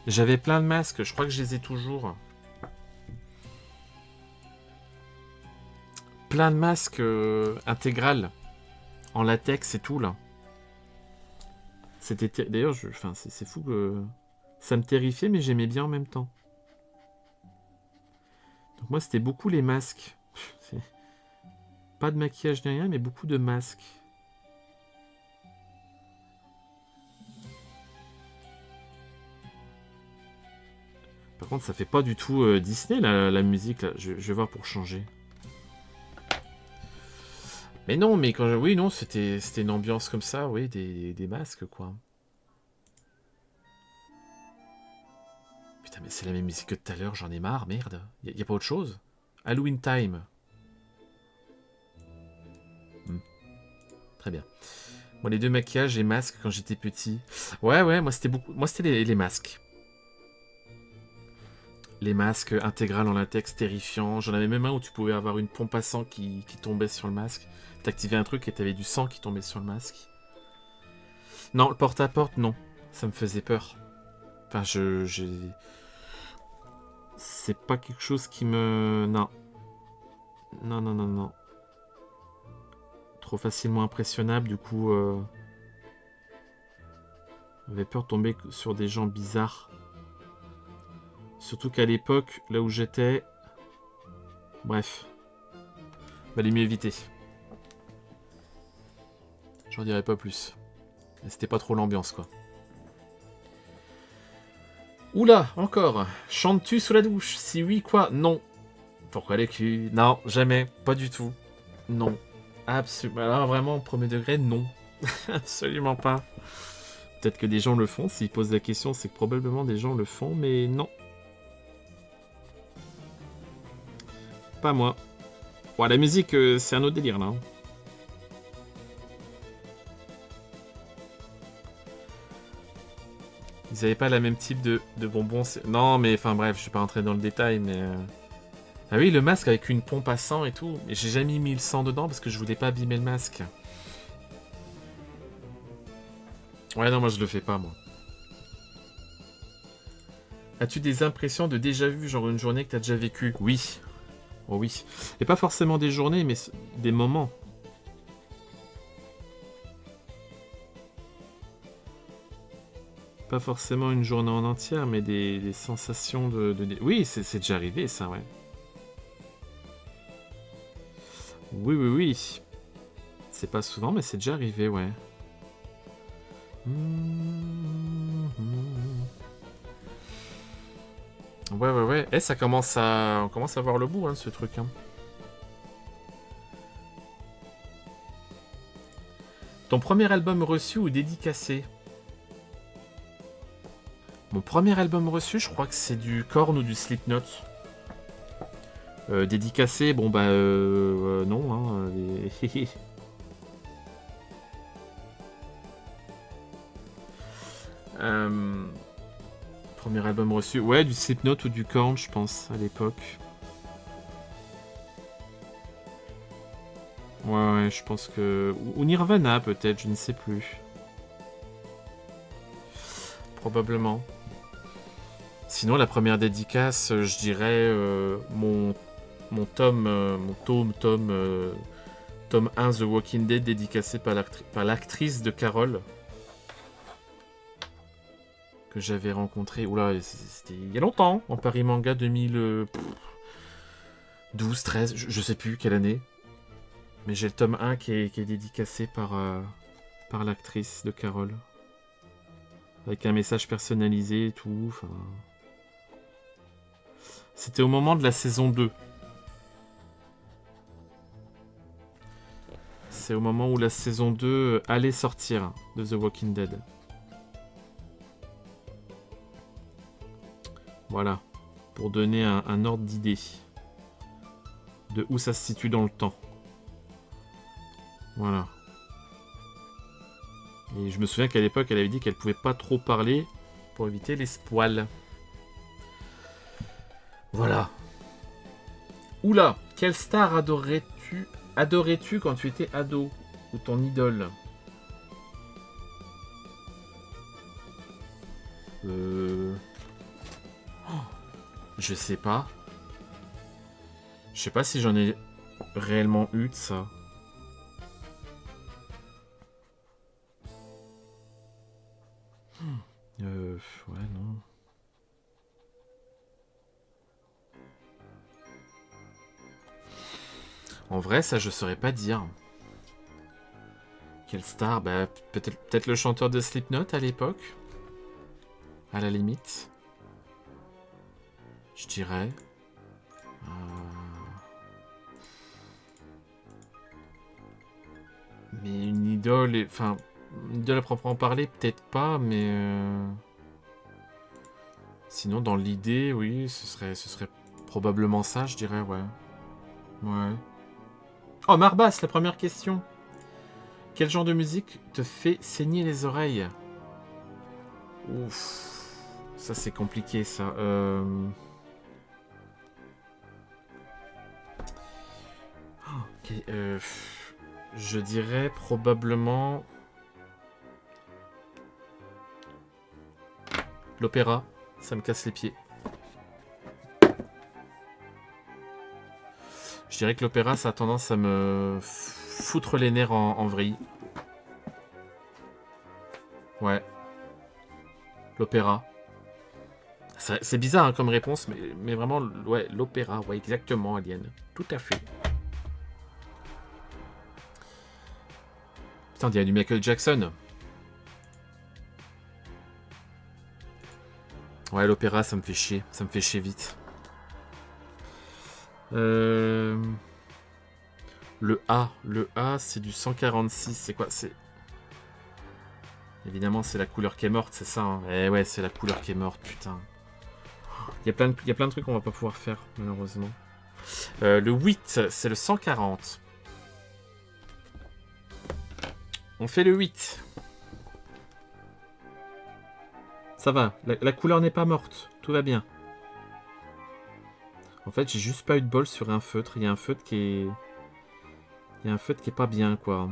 j'avais plein de masques. Je crois que je les ai toujours. Plein de masques intégral en latex et tout là. C'était d'ailleurs, enfin, c'est fou que ça me terrifiait, mais j'aimais bien en même temps. Donc moi, c'était beaucoup les masques. Pas de maquillage ni rien, mais beaucoup de masques. Par contre, ça fait pas du tout Disney la musique là. Je vais voir pour changer. Mais non, mais quand oui, non, c'était une ambiance comme ça, oui, des masques quoi. Putain, mais c'est la même musique que tout à l'heure, j'en ai marre, merde. Y a pas autre chose? Halloween Time. Très bien. Moi, les deux maquillages et masques quand j'étais petit. Ouais, moi c'était beaucoup. Moi c'était les masques. Les masques intégrales en latex terrifiants. J'en avais même un où tu pouvais avoir une pompe à sang qui tombait sur le masque. T'activais un truc et t'avais du sang qui tombait sur le masque. Non, le porte-à-porte, non. Ça me faisait peur. Enfin, c'est pas quelque chose qui me... Non. Non. Trop facilement impressionnable, du coup... J'avais peur de tomber sur des gens bizarres. Surtout qu'à l'époque, là où j'étais... Bref. Valait mieux éviter. J'en dirais pas plus. C'était pas trop l'ambiance, quoi. Oula, encore. Chantes-tu sous la douche? Si oui, quoi? Non. Pourquoi les culs? Non, jamais. Pas du tout. Non. Absolument. Alors vraiment, premier degré, non. Absolument pas. Peut-être que des gens le font. S'ils posent la question, c'est que probablement des gens le font, mais non. Pas moi. Bon, la musique, c'est un autre délire, là. Ils avaient pas la même type de bonbons. Non, mais enfin bref, je suis pas rentré dans le détail, mais... Ah oui, le masque avec une pompe à sang et tout. Et j'ai jamais mis le sang dedans parce que je voulais pas abîmer le masque. Ouais, non, moi je le fais pas, moi. As-tu des impressions de déjà-vu, genre une journée que t'as déjà vécue? Oui. Oh oui. Et pas forcément des journées, mais des moments. Pas forcément une journée en entière, mais des sensations de... Oui, c'est déjà arrivé, ça, ouais. Oui, oui, oui. C'est pas souvent, mais c'est déjà arrivé, ouais. Ouais, ouais, ouais. Eh, ça commence à... On commence à voir le bout, hein, ce truc, hein. Ton premier album reçu ou dédicacé? Mon premier album reçu, je crois que c'est du Korn ou du Slipknot. Dédicacé, bon bah non. Hein, premier album reçu, ouais, du Slipknot ou du Korn, je pense, à l'époque. Ouais, ouais, je pense que... Ou Nirvana, peut-être, je ne sais plus. Probablement. Sinon, la première dédicace, je dirais mon tome 1 The Walking Dead, dédicacé par l'actrice de Carol, que j'avais rencontré. Oula, c'était il y a longtemps, en Paris Manga 2012, 13, je sais plus quelle année. Mais j'ai le tome 1 qui est dédicacé par l'actrice de Carol. Avec un message personnalisé et tout. Enfin... C'était au moment de la saison 2. C'est au moment où la saison 2 allait sortir de The Walking Dead. Voilà. Pour donner un ordre d'idée de où ça se situe dans le temps. Voilà. Et je me souviens qu'à l'époque, elle avait dit qu'elle pouvait pas trop parler pour éviter les spoils. Voilà. Oula, quelle star adorais-tu quand tu étais ado? Ou ton idole? Je sais pas. Je sais pas si j'en ai réellement eu de ça. Ouais, non. En vrai, ça, je saurais pas dire. Quelle star? Bah, peut-être le chanteur de Slipknot à l'époque. À la limite. Je dirais. Mais une idole... Enfin, une idole à proprement parler, peut-être pas, mais... Sinon, dans l'idée, oui, ce serait probablement ça, je dirais, ouais. Ouais. Oh, Marbas, la première question. Quel genre de musique te fait saigner les oreilles? Ouf. Ça, c'est compliqué, ça. Okay, je dirais probablement... l'opéra. Ça me casse les pieds. Je dirais que l'opéra, ça a tendance à me foutre les nerfs en vrille. Ouais. L'opéra. C'est bizarre hein, comme réponse, mais vraiment, ouais, l'opéra, ouais, exactement, Alien. Tout à fait. Putain, on dirait du Michael Jackson. Ouais, l'opéra, ça me fait chier. Ça me fait chier vite. Le A. Le A, c'est du 146. C'est quoi? C'est... Évidemment, c'est la couleur qui est morte, c'est ça. Hein. Eh ouais, c'est la couleur qui est morte, putain. Il y a plein de trucs qu'on va pas pouvoir faire, malheureusement. Le 8, c'est le 140. On fait le 8. Ça va, la couleur n'est pas morte. Tout va bien. En fait, j'ai juste pas eu de bol sur un feutre. Il y a un feutre qui est... Il y a un feutre qui est pas bien, quoi.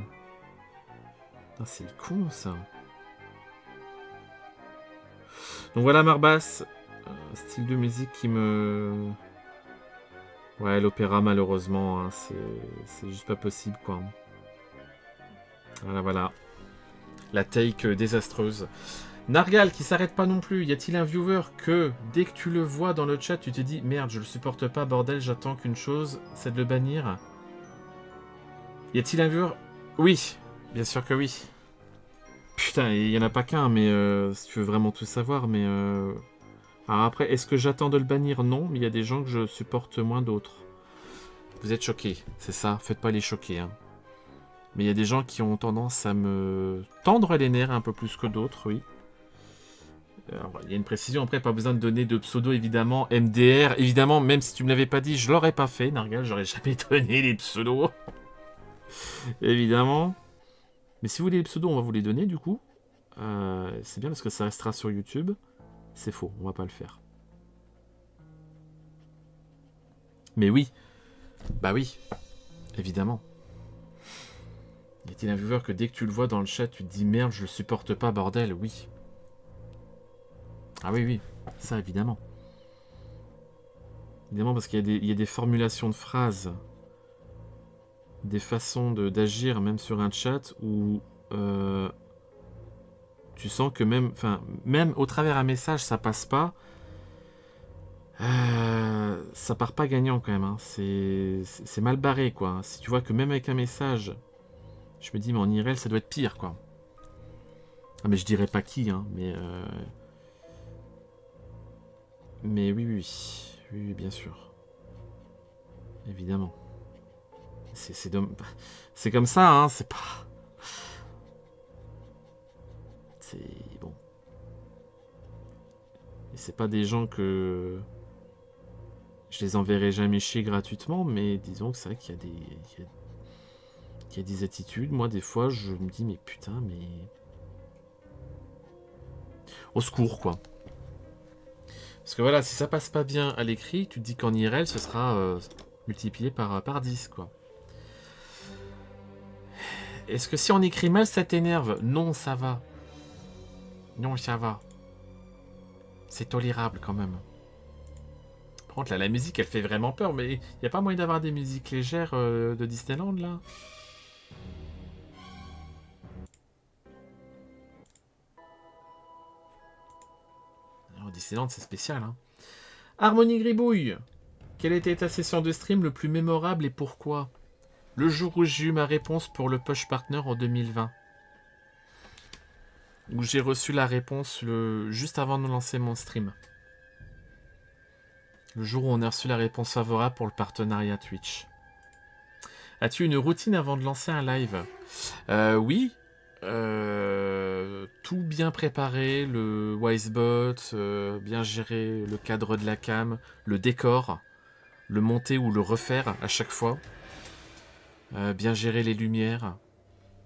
Ah, c'est con, ça. Donc voilà, Marbas. Style de musique qui me... Ouais, l'opéra, malheureusement, hein, c'est juste pas possible, quoi. Voilà, voilà. La take désastreuse. Nargal qui s'arrête pas non plus. Y a-t-il un viewer que, dès que tu le vois dans le chat, tu te dis « Merde, je le supporte pas, bordel, j'attends qu'une chose, c'est de le bannir ?» Y a-t-il un viewer? Oui, bien sûr que oui. Putain, il y en a pas qu'un, mais si tu veux vraiment tout savoir, mais... Alors après, est-ce que j'attends de le bannir? Non, mais il y a des gens que je supporte moins d'autres. Vous êtes choqués, c'est ça, faites pas les choquer, hein. Mais il y a des gens qui ont tendance à me tendre les nerfs un peu plus que d'autres, oui. Alors, il y a une précision, après, pas besoin de donner de pseudo, évidemment. MDR, évidemment, même si tu me l'avais pas dit, je l'aurais pas fait, Nargal, j'aurais jamais donné les pseudos. Évidemment. Mais si vous voulez les pseudos, on va vous les donner, du coup. C'est bien parce que ça restera sur YouTube. C'est faux, on va pas le faire. Mais oui. Bah oui, évidemment. Y a-t-il un viewer que dès que tu le vois dans le chat, tu te dis merde, je le supporte pas, bordel? Oui. Ah oui, oui, ça évidemment. Évidemment, parce qu'il y a des formulations de phrases, des façons d'agir, même sur un chat, où tu sens que même au travers un message, ça passe pas. Ça part pas gagnant quand même. Hein. C'est mal barré, quoi. Si tu vois que même avec un message, je me dis, mais en IRL, ça doit être pire, quoi. Ah, mais je dirais pas qui, hein, mais oui, oui, oui, oui, oui, bien sûr. Évidemment. C'est comme ça, hein, c'est pas... C'est... Bon. Et c'est pas des gens que... Je les enverrai jamais chier gratuitement, mais disons que c'est vrai qu'il y a des... Il y a des attitudes, moi, des fois, je me dis, mais putain, mais... Au secours, quoi. Parce que voilà, si ça passe pas bien à l'écrit, tu te dis qu'en IRL, ce sera multiplié par 10, quoi. Est-ce que si on écrit mal, ça t'énerve? Non, ça va. Non, ça va. C'est tolérable, quand même. Par contre, là, la musique, elle fait vraiment peur, mais il n'y a pas moyen d'avoir des musiques légères de Disneyland, là? Alors, Disneyland, c'est spécial, hein. Harmonie Gribouille. Quelle était ta session de stream le plus mémorable et pourquoi? Le jour où j'ai eu ma réponse pour le Push Partner en 2020. Où j'ai reçu la réponse juste avant de lancer mon stream. Le jour où on a reçu la réponse favorable pour le partenariat Twitch. As-tu une routine avant de lancer un live? Oui. Tout bien préparé, le Wisebot, bien gérer le cadre de la cam, le décor, le monter ou le refaire à chaque fois. Bien gérer les lumières.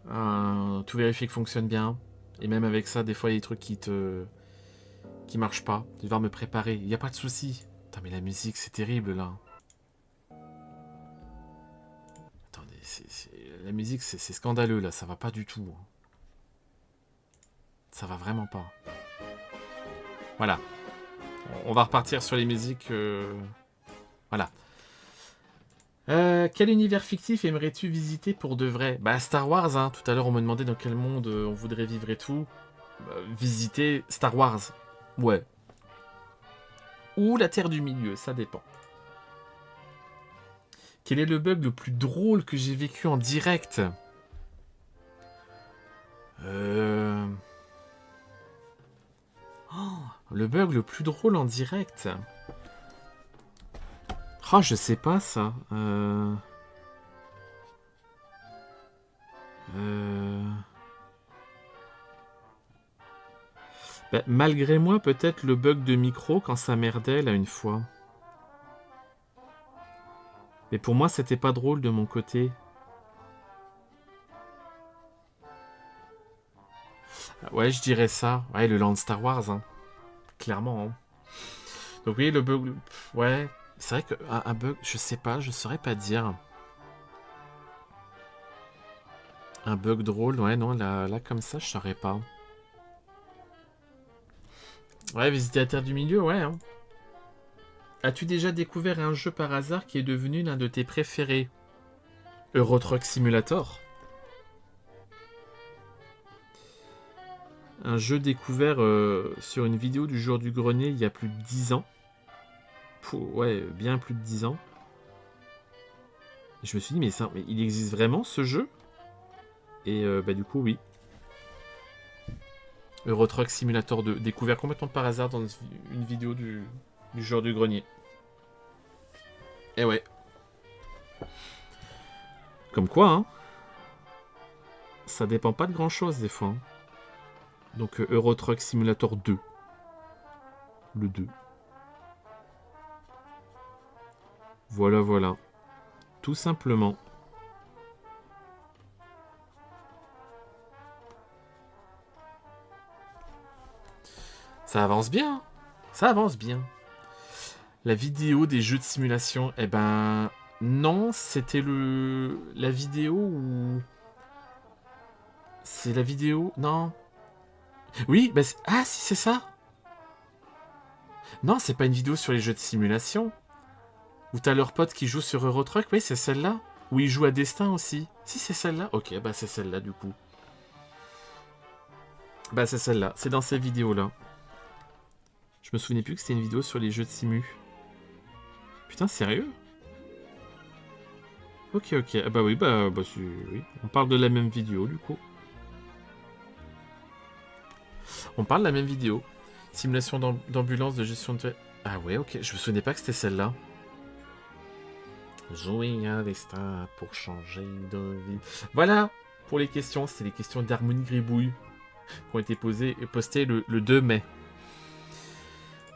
Tout vérifier que fonctionne bien. Et même avec ça, des fois, il y a des trucs qui marchent pas. Devoir me préparer. Il n'y a pas de souci. Putain, mais la musique, c'est terrible, là. Attendez, la musique, c'est scandaleux, là. Ça va pas du tout. Ça va vraiment pas. Voilà. On va repartir sur les musiques. Voilà. Quel univers fictif aimerais-tu visiter pour de vrai? Bah, Star Wars, hein. Tout à l'heure, on me demandait dans quel monde on voudrait vivre et tout. Visiter Star Wars. Ouais. Ou la Terre du Milieu, ça dépend. Quel est le bug le plus drôle que j'ai vécu en direct? Oh, le bug le plus drôle en direct. Oh, je sais pas ça. Bah, malgré moi, peut-être le bug de micro quand ça merdait là une fois. Mais pour moi, c'était pas drôle de mon côté. Ouais, je dirais ça. Ouais, le land Star Wars. Hein. clairement. Hein. Donc oui, le bug... Ouais, c'est vrai qu'un bug, je sais pas, je saurais pas dire. Un bug drôle, ouais, non, là comme ça, je saurais pas. Ouais, visiter la Terre du Milieu, ouais. Hein. As-tu déjà découvert un jeu par hasard qui est devenu l'un de tes préférés? Euro Truck Simulator. Un jeu découvert sur une vidéo du jour du grenier il y a plus de 10 ans. Ouais, bien plus de 10 ans. Et je me suis dit, mais il existe vraiment ce jeu? Et bah du coup, oui. Euro Truck Simulator 2, découvert complètement par hasard dans une vidéo du jour du grenier. Et ouais. Comme quoi, hein. Ça dépend pas de grand chose des fois. Hein. Donc Euro Truck Simulator 2. Le 2. Voilà, voilà. Tout simplement. Ça avance bien. Ça avance bien. La vidéo des jeux de simulation, eh ben... Non, c'était la vidéo où... C'est la vidéo... Non. Oui, bah ah si, c'est ça. Non, c'est pas une vidéo sur les jeux de simulation. Où t'as leur pote qui joue sur Euro Truck. Oui, c'est celle-là. Où ils jouent à Destin aussi. Si, c'est celle-là. Ok, bah c'est celle-là du coup. Bah c'est celle-là. C'est dans ces vidéos-là. Je me souvenais plus que c'était une vidéo sur les jeux de simu. Putain, sérieux? Ok, ok. Ah bah oui, oui. On parle de la même vidéo du coup. On parle de la même vidéo. Simulation d'ambulance de gestion de... Ah ouais, ok. Je me souvenais pas que c'était celle-là. Jouer un destin pour changer de vie. Voilà pour les questions. C'est les questions d'Harmonie Gribouille qui ont été postées le 2 mai.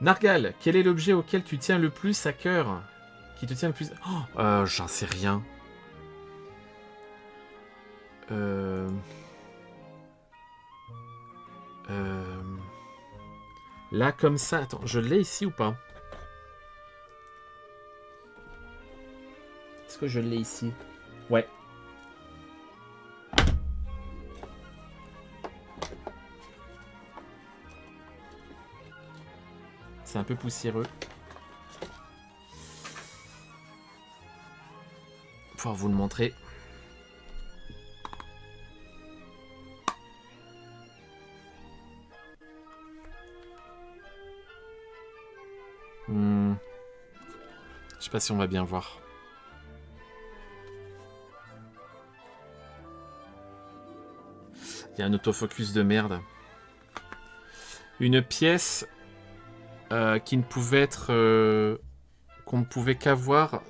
Nargal, quel est l'objet auquel tu tiens le plus à cœur? Qui te tient le plus... Oh, j'en sais rien. Là, comme ça... Attends, je l'ai ici ou pas? Est-ce que je l'ai ici? Ouais. C'est un peu poussiéreux. Pouvoir vous le montrer. Je sais pas si on va bien voir. Il y a un autofocus de merde. Une pièce qui ne pouvait être... qu'on ne pouvait qu'avoir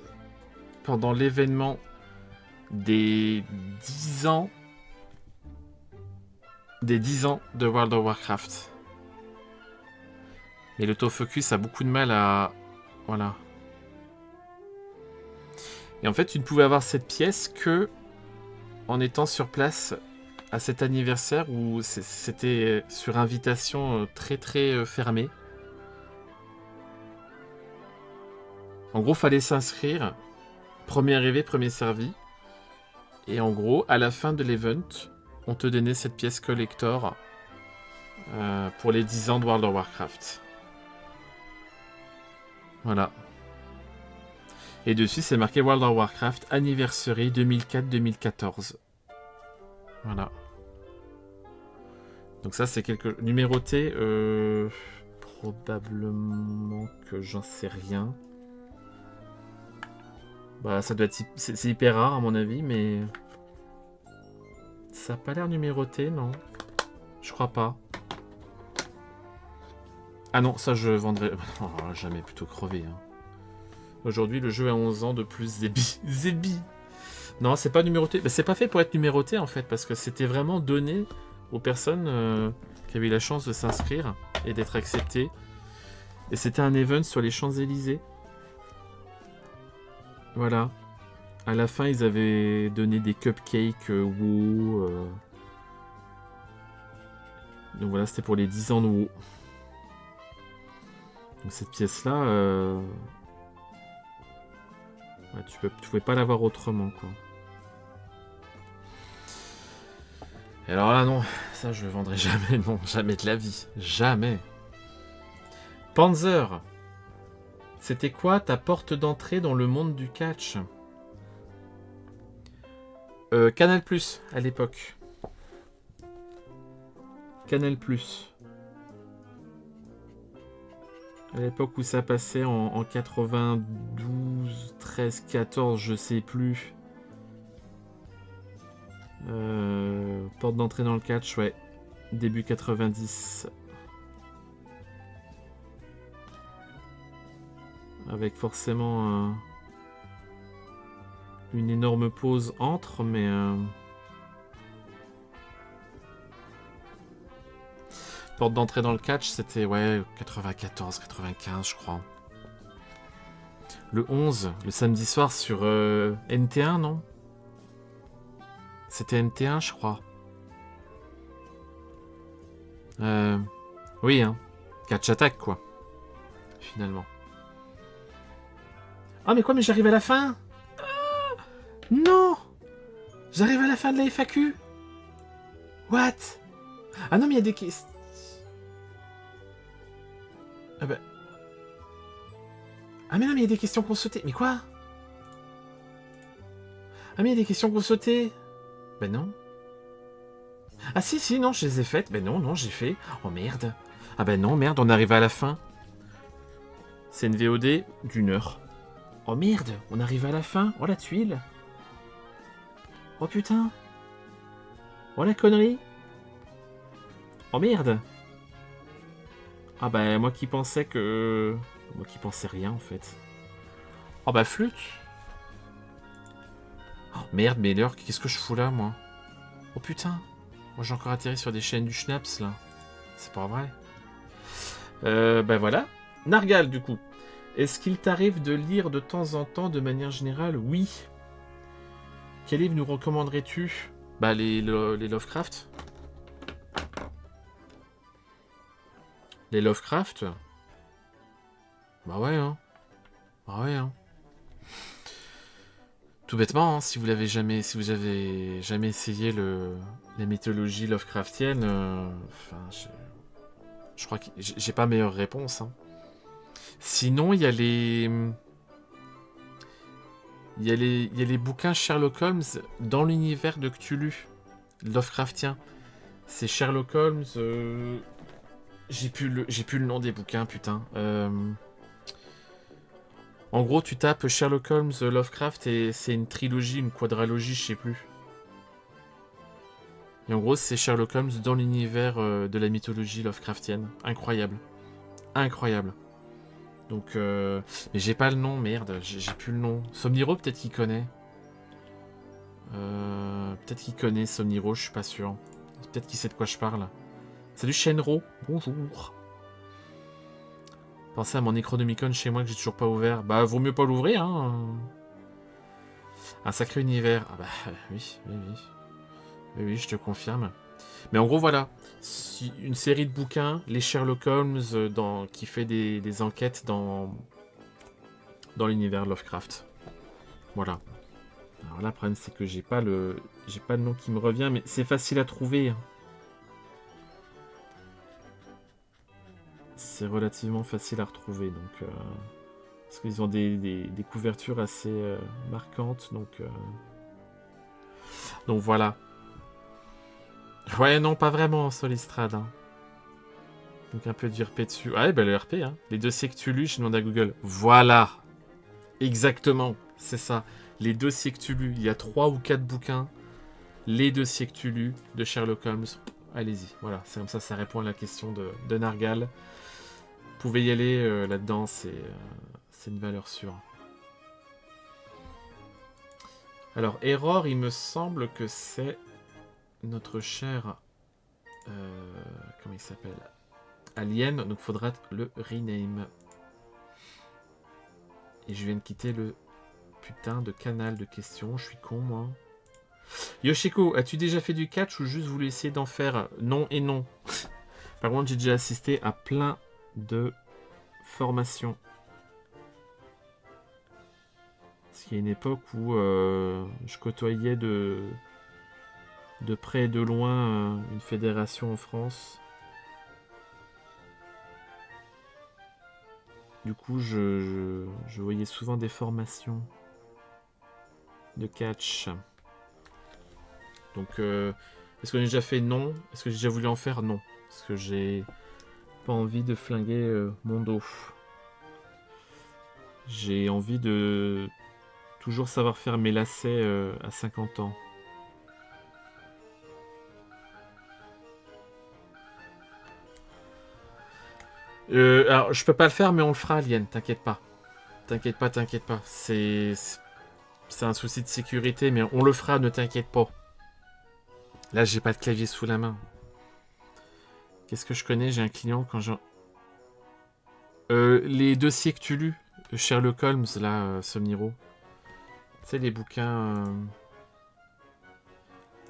pendant l'événement des 10 ans... Des 10 ans de World of Warcraft. Mais l'autofocus a beaucoup de mal à... Voilà. Et en fait, tu ne pouvais avoir cette pièce que en étant sur place à cet anniversaire où c'était sur invitation très très fermée. En gros, fallait s'inscrire. Premier arrivé, premier servi. Et en gros, à la fin de l'event, on te donnait cette pièce collector pour les 10 ans de World of Warcraft. Voilà. Et dessus, c'est marqué World of Warcraft Anniversary 2004-2014. Voilà. Donc ça, c'est quelque... Numéroté, probablement que j'en sais rien. Bah, ça doit être... C'est hyper rare, à mon avis, mais... Ça a pas l'air numéroté, non? Je crois pas. Ah non, ça, je vendrais... Oh, jamais, plutôt crevé. Hein. Aujourd'hui, le jeu a 11 ans de plus, Zébi. Zébi. Non, c'est pas numéroté. Bah, c'est pas fait pour être numéroté, en fait, parce que c'était vraiment donné aux personnes qui avaient eu la chance de s'inscrire et d'être acceptées. Et c'était un event sur les Champs-Élysées. Voilà. À la fin, ils avaient donné des cupcakes WoW. Donc voilà, c'était pour les 10 ans de WoW. Donc cette pièce-là, ouais, tu pouvais pas l'avoir autrement, quoi. Et alors là, non, ça je le vendrai jamais, non, jamais de la vie, jamais. Panzer, c'était quoi ta porte d'entrée dans le monde du catch? Canal+, à l'époque. Canal+. À l'époque où ça passait en 92, 13, 14, je sais plus. Porte d'entrée dans le catch, ouais. Début 90. Avec forcément une énorme pause entre, mais... Porte d'entrée dans le catch, c'était, ouais, 94, 95, je crois. Le 11, le samedi soir sur NT1, non? C'était NT1, je crois. Oui, hein. Catch attack, quoi. Finalement. Ah, mais quoi, mais j'arrive à la fin? Ah, non! J'arrive à la fin de la FAQ? What? Ah non, mais il y a des questions... Ah bah... Ah mais non, mais il y a des questions qu'on sautait. Mais quoi? Ah mais il y a des questions qu'on sautait. Ben non. Ah si, non, je les ai faites. Ben non, j'ai fait. Oh merde. Ah ben non, merde, on arrive à la fin. C'est une VOD d'1 heure. Oh merde, on arrive à la fin. Oh la tuile. Oh putain. Oh la connerie. Oh merde. Ah bah moi qui pensais que... Moi qui pensais rien en fait. Oh bah flûte. Oh merde, mais l'heure, qu'est-ce que je fous là moi? Oh putain. Moi j'ai encore atterri sur des chaînes du Schnaps là. C'est pas vrai. Ben voilà. Nargal du coup. Est-ce qu'il t'arrive de lire de temps en temps de manière générale? Oui. Quel livre nous recommanderais-tu? Bah les Lovecraft. Les Lovecraft. Bah ouais hein. Bah ouais hein. Tout bêtement, hein, si vous avez jamais essayé la mythologie Lovecraftienne, je crois que j'ai pas meilleure réponse. Hein. Sinon, il y a les bouquins Sherlock Holmes dans l'univers de Cthulhu, Lovecraftien. C'est Sherlock Holmes. J'ai plus le nom des bouquins, putain. En gros, tu tapes Sherlock Holmes Lovecraft et c'est une trilogie, une quadralogie, je sais plus. Et en gros, c'est Sherlock Holmes dans l'univers de la mythologie Lovecraftienne. Incroyable. Incroyable. Donc, mais j'ai pas le nom, merde, j'ai plus le nom. Somniro, peut-être qu'il connaît. Peut-être qu'il connaît Somniro, je suis pas sûr. Peut-être qu'il sait de quoi je parle. Salut Shenro, bonjour. Pensez à mon Necronomicon chez moi que j'ai toujours pas ouvert. Bah, vaut mieux pas l'ouvrir, hein. Un sacré univers. Ah bah, oui. Oui, je te confirme. Mais en gros, voilà. Une série de bouquins, les Sherlock Holmes, qui fait des enquêtes dans l'univers Lovecraft. Voilà. Alors là, le problème, c'est que j'ai pas le nom qui me revient, mais c'est facile à trouver. Hein. C'est relativement facile à retrouver, donc... parce qu'ils ont des couvertures assez marquantes, donc voilà. Ouais, non, pas vraiment, Solistrade. Hein. Donc un peu du RP dessus. Ah ouais, bah le RP, hein. Les dossiers Cthulhu, je demande à Google. Voilà. Exactement, c'est ça. Les dossiers Cthulhu, il y a 3 ou 4 bouquins. Les dossiers Cthulhu de Sherlock Holmes. Allez-y, voilà, c'est comme ça répond à la question de Nargal. Vous pouvez y aller là-dedans, c'est une valeur sûre. Alors, Error, il me semble que c'est notre cher... comment il s'appelle? Alien, donc faudra le rename. Et je viens de quitter le putain de canal de questions, je suis con moi. Yoshiko, as-tu déjà fait du catch ou juste voulu essayer d'en faire? Non et non. Par contre, j'ai déjà assisté à plein de formation. Parce qu'il y a une époque où je côtoyais de près et de loin une fédération en France. Du coup, je voyais souvent des formations de catch. Donc, est-ce que j'ai déjà fait? Non. Est-ce que j'ai déjà voulu en faire? Non. Parce que j'ai pas envie de flinguer mon dos. J'ai envie de toujours savoir faire mes lacets à 50 ans. Alors, je peux pas le faire, mais on le fera, Alien. T'inquiète pas. T'inquiète pas, t'inquiète pas. C'est un souci de sécurité, mais on le fera, ne t'inquiète pas. Là, j'ai pas de clavier sous la main. Qu'est-ce que je connais? J'ai un client quand j'ai... les dossiers que tu lus, Sherlock Holmes, là, Somniro. Tu sais, les bouquins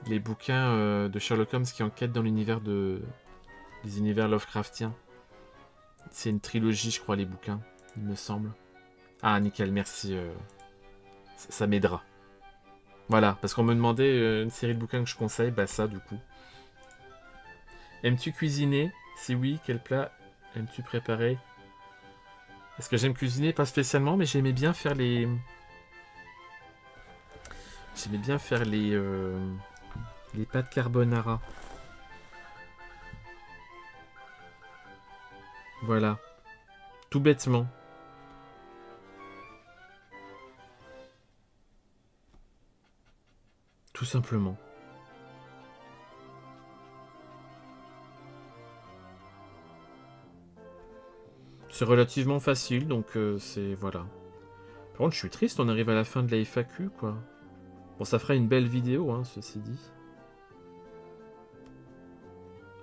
de Sherlock Holmes qui enquêtent dans l'univers les univers Lovecraftiens. C'est une trilogie, je crois, les bouquins, il me semble. Ah, nickel, merci. Ça m'aidera. Voilà, parce qu'on me demandait une série de bouquins que je conseille, bah ça, du coup. Aimes-tu cuisiner? Si oui, quel plat aimes-tu préparer? Est-ce que j'aime cuisiner? Pas spécialement, mais j'aimais bien faire les... les pâtes carbonara. Voilà. Tout bêtement. Tout simplement. C'est relativement facile, donc c'est... Voilà. Par contre, je suis triste, on arrive à la fin de la FAQ, quoi. Bon, ça fera une belle vidéo, hein, ceci dit.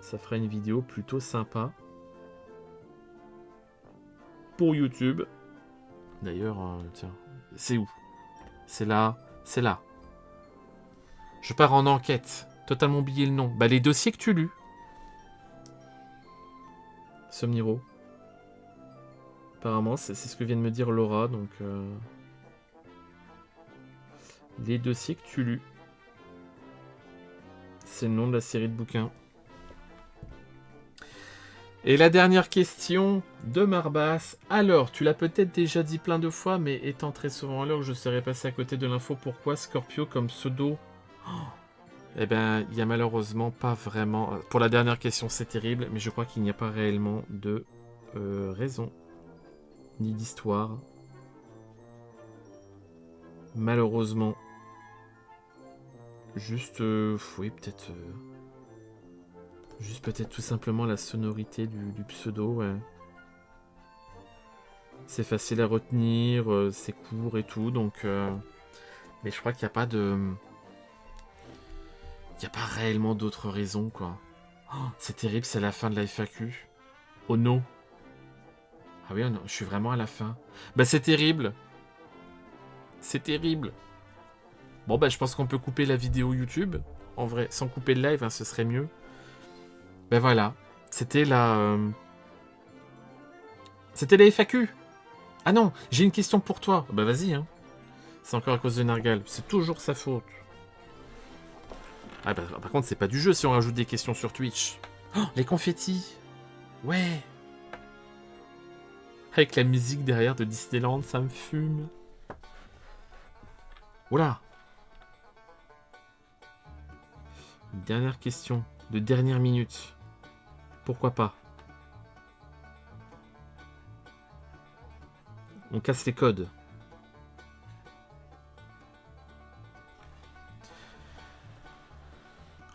Ça fera une vidéo plutôt sympa. Pour YouTube. D'ailleurs, tiens, c'est où? C'est là, c'est là. Je pars en enquête. Totalement oublié le nom. Bah, les dossiers que tu lus. Somniro. Apparemment, c'est ce que vient de me dire Laura, donc... Les dossiers que tu lus. C'est le nom de la série de bouquins. Et la dernière question de Marbas. Alors, tu l'as peut-être déjà dit plein de fois, mais étant très souvent à l'heure, je serais passé à côté de l'info. Pourquoi Scorpio comme pseudo? Eh ben, il n'y a malheureusement pas vraiment... Pour la dernière question, c'est terrible, mais je crois qu'il n'y a pas réellement de raison, ni d'histoire. Malheureusement. Juste, oui, peut-être... Juste peut-être tout simplement la sonorité du pseudo, ouais. C'est facile à retenir, c'est court et tout, donc... Mais je crois qu'il n'y a pas de... Il n'y a pas réellement d'autres raisons, quoi. Oh, c'est terrible, c'est la fin de la FAQ. Oh non. Ah oui, non, je suis vraiment à la fin. Bah c'est terrible. C'est terrible. Bon bah je pense qu'on peut couper la vidéo YouTube. En vrai, sans couper le live, hein, ce serait mieux. Ben voilà. C'était la... C'était la FAQ. Ah non, j'ai une question pour toi. Bah vas-y, hein. C'est encore à cause de Nargal. C'est toujours sa faute. Ah bah par contre, c'est pas du jeu si on rajoute des questions sur Twitch. Oh, les confettis. Ouais. Avec la musique derrière de Disneyland, ça me fume. Oula. Une dernière question de dernière minute. Pourquoi pas? On casse les codes.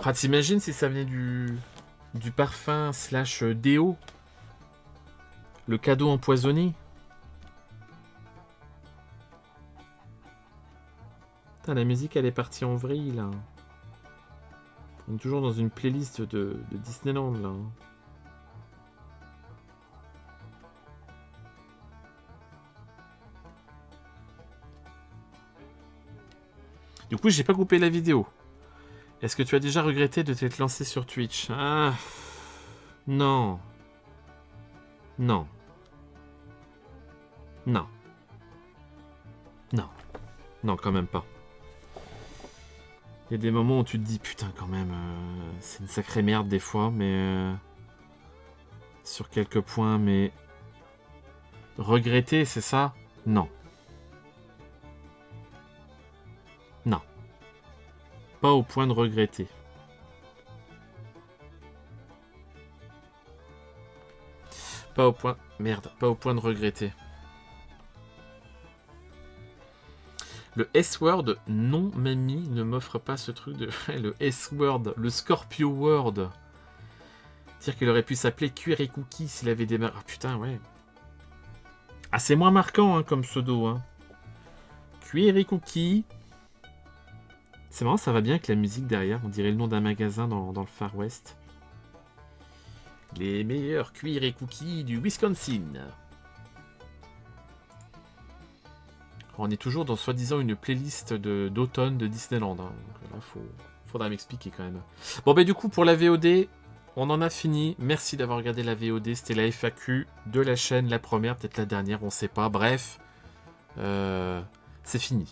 Ah, t'imagines si ça venait du parfum slash déo? Le cadeau empoisonné? Putain, la musique elle est partie en vrille là. On est toujours dans une playlist de Disneyland là. Du coup, j'ai pas coupé la vidéo. Est-ce que tu as déjà regretté de t'être lancé sur Twitch? Ah, non. Non. Non. Non. Non, quand même pas. Il y a des moments où tu te dis, putain, quand même, c'est une sacrée merde des fois, mais... sur quelques points, mais... regretter, c'est ça? Non. Non. Pas au point de regretter. Pas au point... Merde, pas au point de regretter. Le S-Word, non, mamie, ne m'offre pas ce truc de... le S-Word, le Scorpio Word. Dire qu'il aurait pu s'appeler Cuir et Cookie s'il avait démarré... Ah putain, ouais. Ah, c'est moins marquant hein, comme pseudo. Hein. Cuir et Cookie. C'est marrant, ça va bien avec la musique derrière. On dirait le nom d'un magasin dans le Far West. Les meilleurs cuirs et cookies du Wisconsin. On est toujours dans soi-disant une playlist d'automne de Disneyland. Hein. Donc là, faudra m'expliquer quand même. Bon, bah du coup, pour la VOD, on en a fini. Merci d'avoir regardé la VOD. C'était la FAQ de la chaîne, la première, peut-être la dernière, on sait pas. Bref, c'est fini.